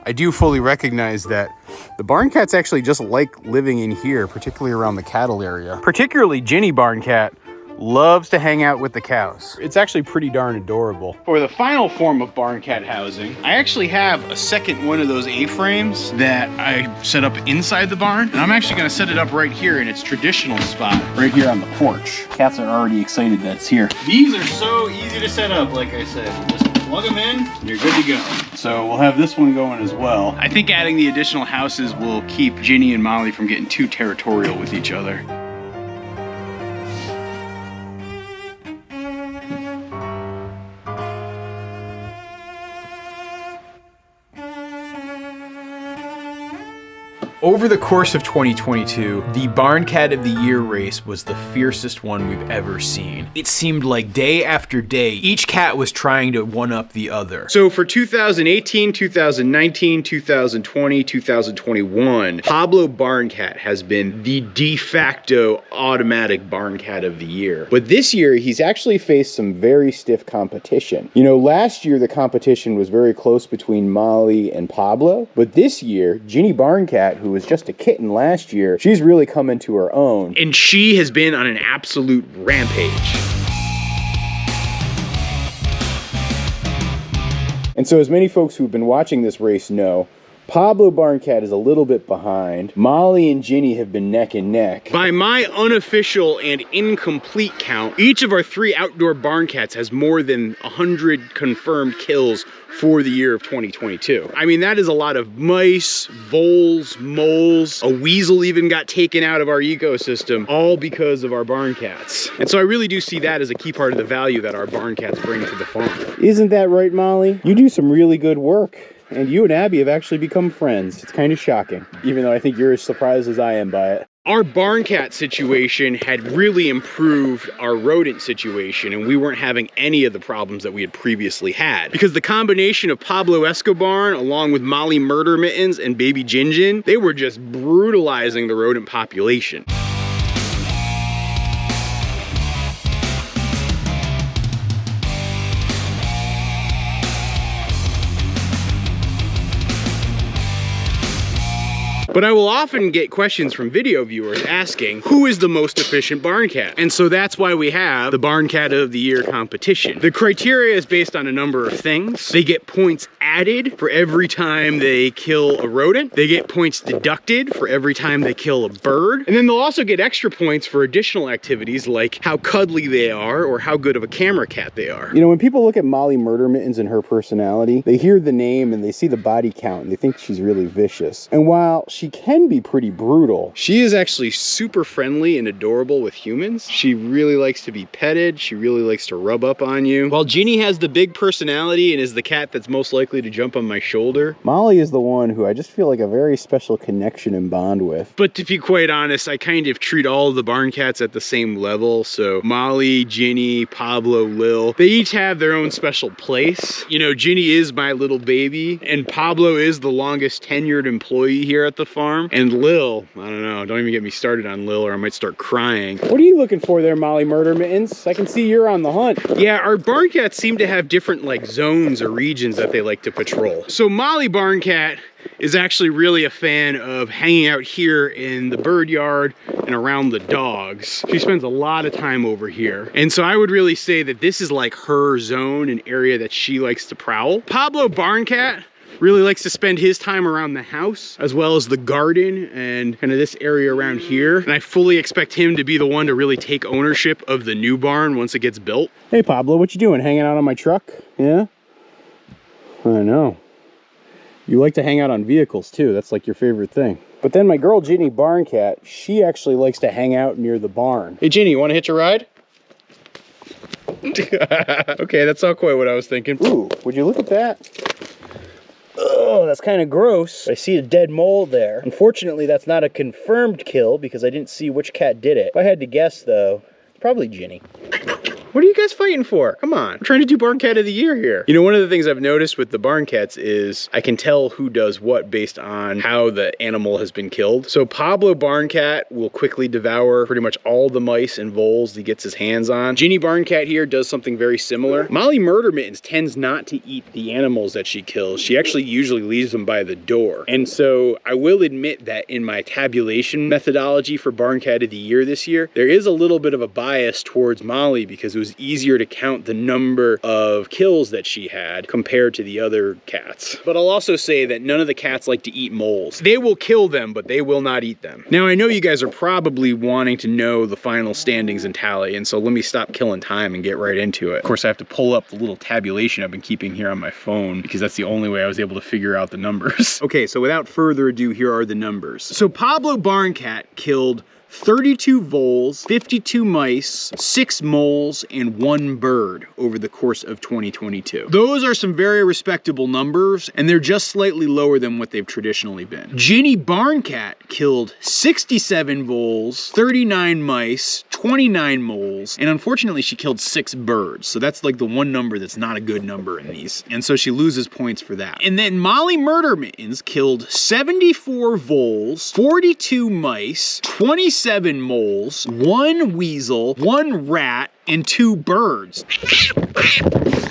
I do fully recognize that the barn cats actually just like living in here, particularly around the cattle area. Particularly Ginny barn cat loves to hang out with the cows. It's actually pretty darn adorable. For the final form of barn cat housing, I actually have a second one of those A-frames that I set up inside the barn, and I'm actually gonna set it up right here in its traditional spot, right here on the porch. Cats are already excited that it's here. These are so easy to set up, like I said. Just plug them in, and you're good to go. So we'll have this one going as well. I think adding the additional houses will keep Ginny and Molly from getting too territorial with each other. Over the course of 2022, the Barn Cat of the Year race was the fiercest one we've ever seen. It seemed like day after day, each cat was trying to one-up the other. So for 2018, 2019, 2020, 2021, Pablo Barn Cat has been the de facto automatic Barn Cat of the Year. But this year, he's actually faced some very stiff competition. You know, last year the competition was very close between Molly and Pablo, but this year, Ginny Barn Cat, who was just a kitten last year, she's really come into her own. And she has been on an absolute rampage. And so as many folks who've been watching this race know, Pablo Barn Cat is a little bit behind. Molly and Ginny have been neck and neck. By my unofficial and incomplete count, each of our 3 outdoor barn cats has more than 100 confirmed kills for the year of 2022. I mean, that is a lot of mice, voles, moles, a weasel even got taken out of our ecosystem, all because of our barn cats. And so I really do see that as a key part of the value that our barn cats bring to the farm. Isn't that right, Molly? You do some really good work. And you and Abby have actually become friends. It's kind of shocking, even though I think you're as surprised as I am by it. Our barn cat situation had really improved our rodent situation, and we weren't having any of the problems that we had previously had. Because the combination of Pablo Escobar, along with Molly Murder Mittens and baby Gin, they were just brutalizing the rodent population. But I will often get questions from video viewers asking, who is the most efficient barn cat? And so that's why we have the Barn Cat of the Year competition. The criteria is based on a number of things. They get points added for every time they kill a rodent. They get points deducted for every time they kill a bird. And then they'll also get extra points for additional activities like how cuddly they are or how good of a camera cat they are. You know, when people look at Molly Murder Mittens and her personality, they hear the name and they see the body count and they think she's really vicious. And while she can be pretty brutal, she is actually super friendly and adorable with humans. She really likes to be petted. She really likes to rub up on you. While Ginny has the big personality and is the cat that's most likely to jump on my shoulder, Molly is the one who I just feel like a very special connection and bond with. But to be quite honest, I kind of treat all of the barn cats at the same level. So Molly, Ginny, Pablo, Lil, they each have their own special place. You know, Ginny is my little baby, and Pablo is the longest tenured employee here at the farm. And Lil, I don't know, don't even get me started on Lil or I might start crying. What are you looking for there, Molly Murder Mittens? I can see you're on the hunt. Yeah, our barn cats seem to have different like zones or regions that they like to patrol. So Molly Barn Cat is actually really a fan of hanging out here in the bird yard and around the dogs. She spends a lot of time over here. And so I would really say that this is like her zone, an area that she likes to prowl. Pablo Barn Cat really likes to spend his time around the house as well as the garden and kind of this area around here. And I fully expect him to be the one to really take ownership of the new barn once it gets built. Hey Pablo, what you doing? Hanging out on my truck? Yeah? I know. You like to hang out on vehicles too. That's like your favorite thing. But then my girl Ginny Barn Cat, she actually likes to hang out near the barn. Hey Ginny, you want to hitch a ride? Okay, that's not quite what I was thinking. Ooh, would you look at that? Oh, that's kind of gross. I see a dead mole there. Unfortunately, that's not a confirmed kill because I didn't see which cat did it. If I had to guess though, it's probably Ginny. What are you guys fighting for? Come on, I'm trying to do Barn Cat of the Year here. You know, one of the things I've noticed with the barn cats is I can tell who does what based on how the animal has been killed. So Pablo Barn Cat will quickly devour pretty much all the mice and voles he gets his hands on. Ginny Barn Cat here does something very similar. Molly Murder Mittens tends not to eat the animals that she kills. She actually usually leaves them by the door. And so I will admit that in my tabulation methodology for Barn Cat of the Year this year, there is a little bit of a bias towards Molly because it was easier to count the number of kills that she had compared to the other cats. But I'll also say that none of the cats like to eat moles. They will kill them, but they will not eat them. Now I know you guys are probably wanting to know the final standings and tally, and so let me stop killing time and get right into it. Of course, I have to pull up the little tabulation I've been keeping here on my phone because that's the only way I was able to figure out the numbers. Okay, so without further ado, here are the numbers. So Pablo Barn Cat killed 32 voles, 52 mice, 6 moles, and 1 bird over the course of 2022. Those are some very respectable numbers, and they're just slightly lower than what they've traditionally been. Ginny Barn Cat killed 67 voles, 39 mice, 29 moles, and unfortunately she killed 6 birds. So that's like the one number that's not a good number in these. And so she loses points for that. And then Molly Murder Mittens killed 74 voles, 42 mice, 27 moles, 1 weasel, 1 rat, and 2 birds.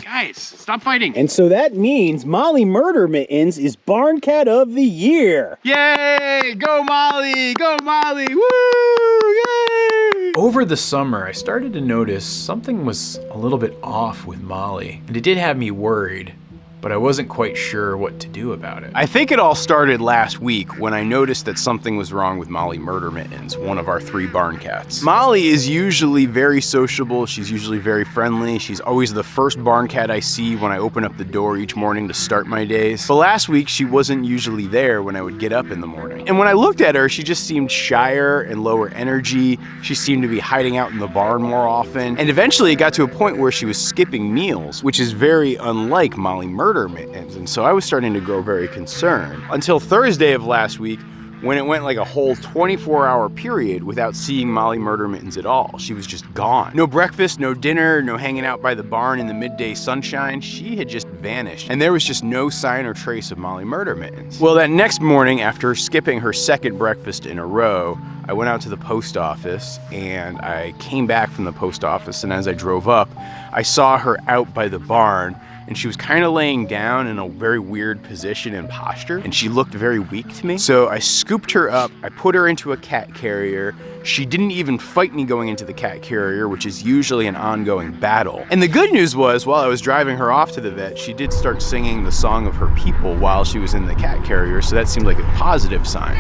Guys, stop fighting. And so that means Molly Murder Mittens is Barn Cat of the Year. Yay! Go Molly! Go Molly! Woo! Yay! Over the summer, I started to notice something was a little bit off with Molly, and it did have me worried, but I wasn't quite sure what to do about it. I think it all started last week when I noticed that something was wrong with Molly Murder Mittens, one of our 3 barn cats. Molly is usually very sociable, she's usually very friendly, she's always the first barn cat I see when I open up the door each morning to start my days. But last week she wasn't usually there when I would get up in the morning. And when I looked at her, she just seemed shyer and lower energy, she seemed to be hiding out in the barn more often, and eventually it got to a point where she was skipping meals, which is very unlike Molly Murder Mittens, and so I was starting to grow very concerned. Until Thursday of last week, when it went like a whole 24-hour period without seeing Molly Murder Mittens at all. She was just gone. No breakfast, no dinner, no hanging out by the barn in the midday sunshine. She had just vanished, and there was just no sign or trace of Molly Murder Mittens. Well, that next morning, after skipping her second breakfast in a row, I went out to the post office, and I came back from the post office, and as I drove up, I saw her out by the barn, and she was kind of laying down in a very weird position and posture, and she looked very weak to me. So I scooped her up, I put her into a cat carrier. She didn't even fight me going into the cat carrier, which is usually an ongoing battle. And the good news was, while I was driving her off to the vet, she did start singing the song of her people while she was in the cat carrier, so that seemed like a positive sign.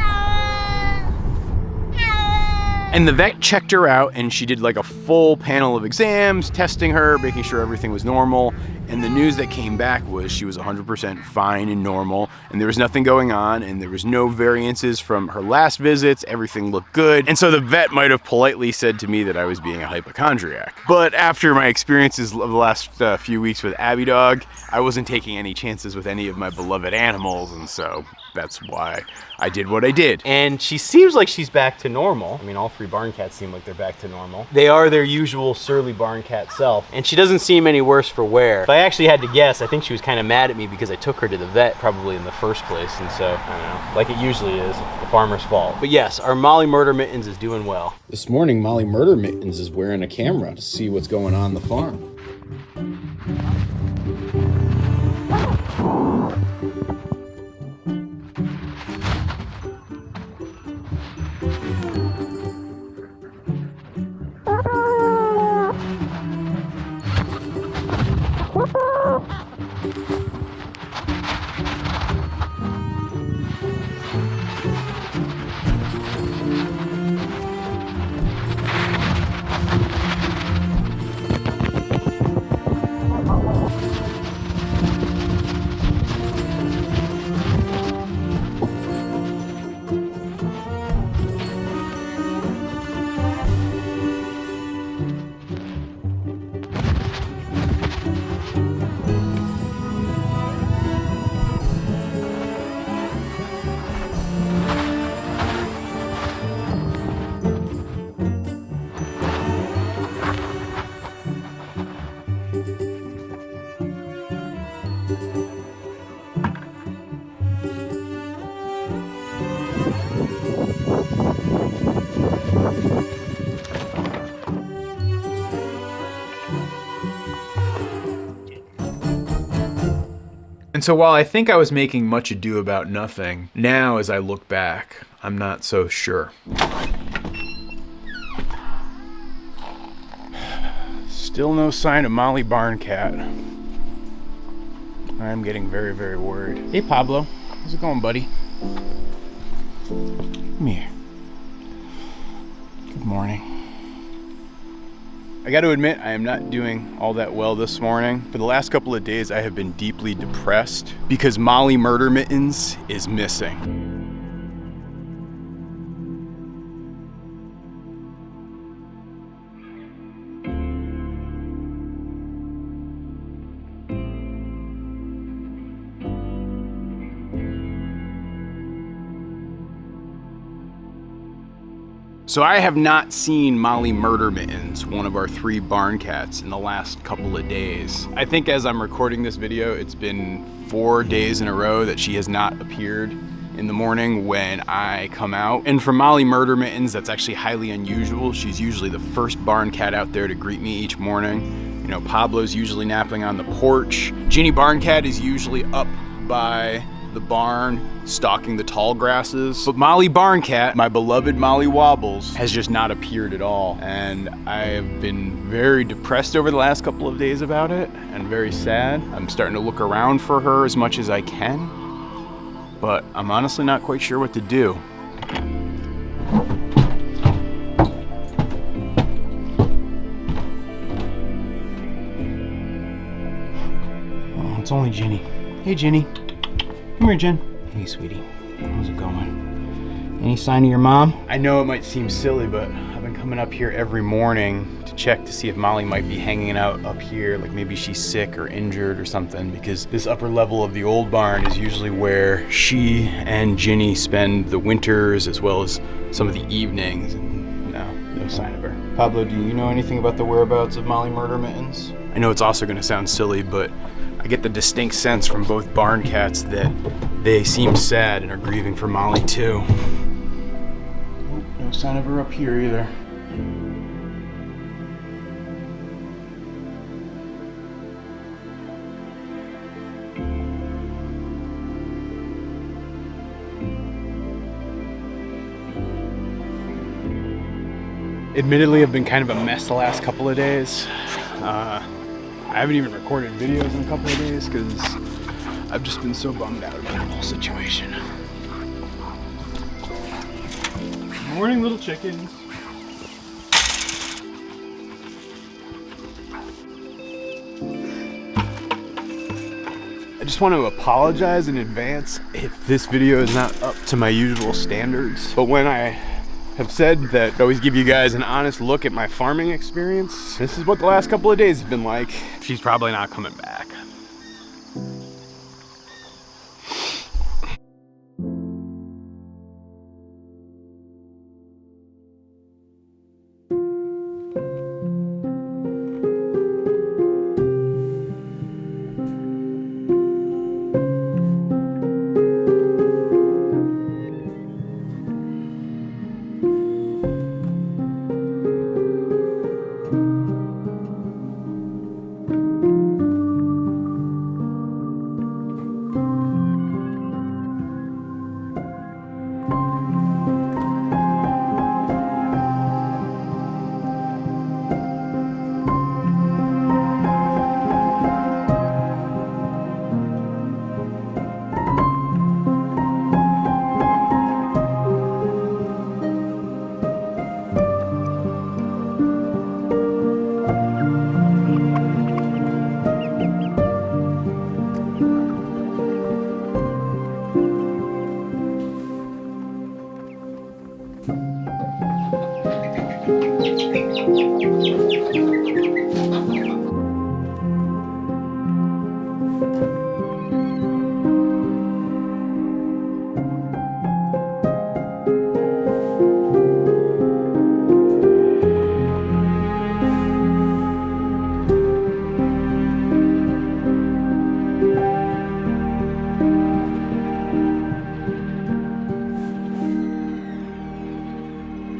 And the vet checked her out, and she did like a full panel of exams, testing her, making sure everything was normal. And the news that came back was she was 100% fine and normal, and there was nothing going on, and there was no variances from her last visits. Everything looked good. And so the vet might have politely said to me that I was being a hypochondriac. But after my experiences of the last few weeks with Abby Dog, I wasn't taking any chances with any of my beloved animals, and so that's why I did what I did. And she seems like she's back to normal. I mean, all 3 barn cats seem like they're back to normal. They are their usual surly barn cat self, and she doesn't seem any worse for wear. If I actually had to guess, I think she was kind of mad at me because I took her to the vet probably in the first place, and so, I don't know, like it usually is, it's the farmer's fault. But yes, our Molly Murder Mittens is doing well. This morning, Molly Murder Mittens is wearing a camera to see what's going on the farm. And so while I think I was making much ado about nothing, now as I look back, I'm not so sure. Still no sign of Molly Barn Cat. I'm getting very, very worried. Hey Pablo, how's it going, buddy? Come here. Good morning. I got to admit, I am not doing all that well this morning. For the last couple of days, I have been deeply depressed because Molly Murder Mittens is missing. So I have not seen Molly Murder Mittens, one of our 3 barn cats, in the last couple of days. I think as I'm recording this video, it's been 4 days in a row that she has not appeared in the morning when I come out. And for Molly Murder Mittens, that's actually highly unusual. She's usually the first barn cat out there to greet me each morning. You know, Pablo's usually napping on the porch. Ginny Barn Cat is usually up by the barn, stalking the tall grasses. But Molly Barn Cat, my beloved Molly Wobbles, has just not appeared at all. And I have been very depressed over the last couple of days about it, and very sad. I'm starting to look around for her as much as I can, but I'm honestly not quite sure what to do. Oh, it's only Ginny. Hey, Ginny. Come here, Jen. Hey, sweetie. How's it going? Any sign of your mom? I know it might seem silly, but I've been coming up here every morning to check to see if Molly might be hanging out up here, like maybe she's sick or injured or something, because this upper level of the old barn is usually where she and Ginny spend the winters as well as some of the evenings, and no sign of her. Pablo, do you know anything about the whereabouts of Molly Murder Mittens? I know it's also gonna sound silly, but I get the distinct sense from both barn cats that they seem sad and are grieving for Molly too. No sign of her up here either. Admittedly, I've been kind of a mess the last couple of days. I haven't even recorded videos in a couple of days because I've just been so bummed out about the whole situation. Good morning, little chickens. I just want to apologize in advance if this video is not up to my usual standards. But when I have said that I always give you guys an honest look at my farming experience, this is what the last couple of days have been like. She's probably not coming back.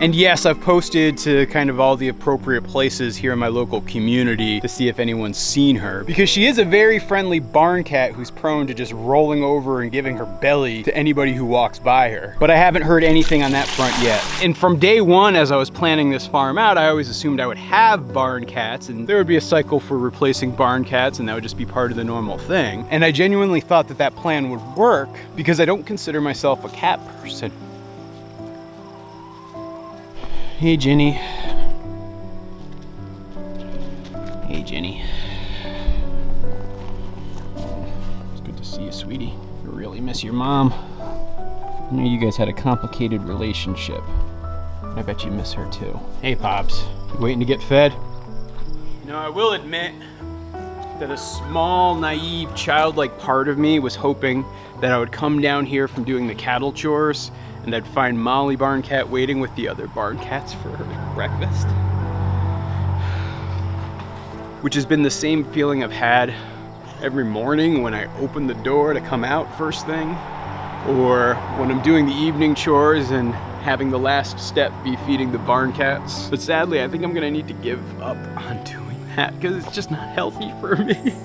And yes, I've posted to kind of all the appropriate places here in my local community to see if anyone's seen her, because she is a very friendly barn cat who's prone to just rolling over and giving her belly to anybody who walks by her. But I haven't heard anything on that front yet. And from day one, as I was planning this farm out, I always assumed I would have barn cats and there would be a cycle for replacing barn cats and that would just be part of the normal thing. And I genuinely thought that that plan would work because I don't consider myself a cat person. Hey, Jenny. Hey, Jenny. It's good to see you, sweetie. I really miss your mom. I know you guys had a complicated relationship. I bet you miss her too. Hey, Pops. You waiting to get fed? You know, I will admit that a small, naive, childlike part of me was hoping that I would come down here from doing the cattle chores and I'd find Molly Barn Cat waiting with the other barn cats for breakfast. Which has been the same feeling I've had every morning when I open the door to come out first thing, or when I'm doing the evening chores and having the last step be feeding the barn cats. But sadly, I think I'm gonna need to give up on doing that because it's just not healthy for me.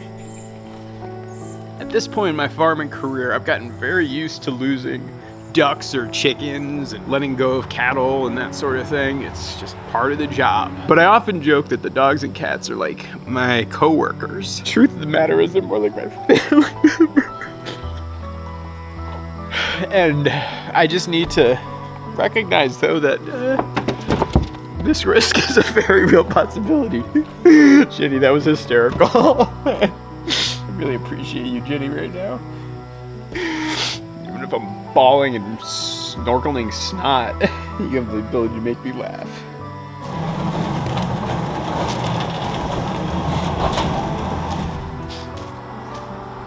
At this point in my farming career, I've gotten very used to losing ducks or chickens and letting go of cattle and that sort of thing. It's just part of the job. But I often joke that the dogs and cats are like my co-workers. Truth of the matter is they're more like my family members. And I just need to recognize though that this risk is a very real possibility. Jenny, that was hysterical. I really appreciate you, Jenny, right now. Even if I'm bawling and snorkeling snot, you have the ability to make me laugh.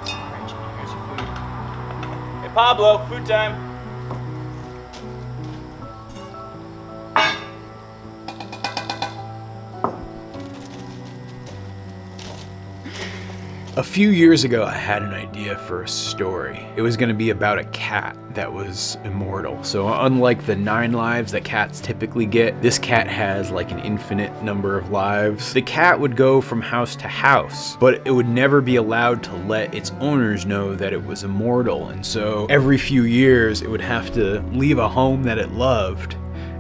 Alright, Jenny, here's your food. Hey, Pablo, food time. A few years ago, I had an idea for a story. It was going to be about a cat that was immortal. So unlike the 9 lives that cats typically get, this cat has like an infinite number of lives. The cat would go from house to house, but it would never be allowed to let its owners know that it was immortal. And so every few years, it would have to leave a home that it loved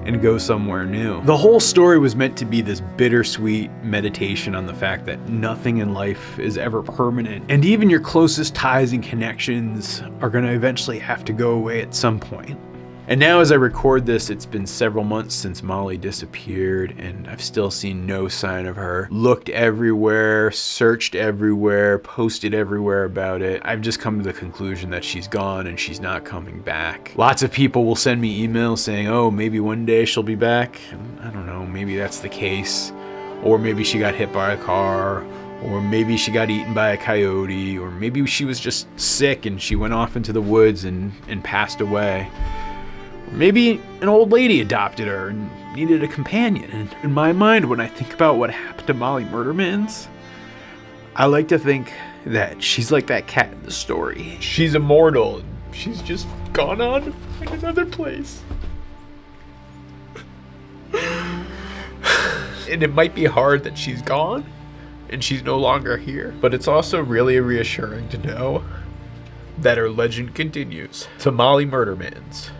and go somewhere new. The whole story was meant to be this bittersweet meditation on the fact that nothing in life is ever permanent, and even your closest ties and connections are gonna eventually have to go away at some point. And now as I record this, it's been several months since Molly disappeared, and I've still seen no sign of her. Looked everywhere, searched everywhere, posted everywhere about it. I've just come to the conclusion that she's gone and she's not coming back. Lots of people will send me emails saying, oh, maybe one day she'll be back. And I don't know, maybe that's the case. Or maybe she got hit by a car, or maybe she got eaten by a coyote, or maybe she was just sick and she went off into the woods and passed away. Maybe an old lady adopted her and needed a companion. And in my mind, when I think about what happened to Molly Murder Mittens, I like to think that she's like that cat in the story. She's immortal and she's just gone on to find another place. And it might be hard that she's gone and she's no longer here, but it's also really reassuring to know that her legend continues. To Molly Murder Mittens.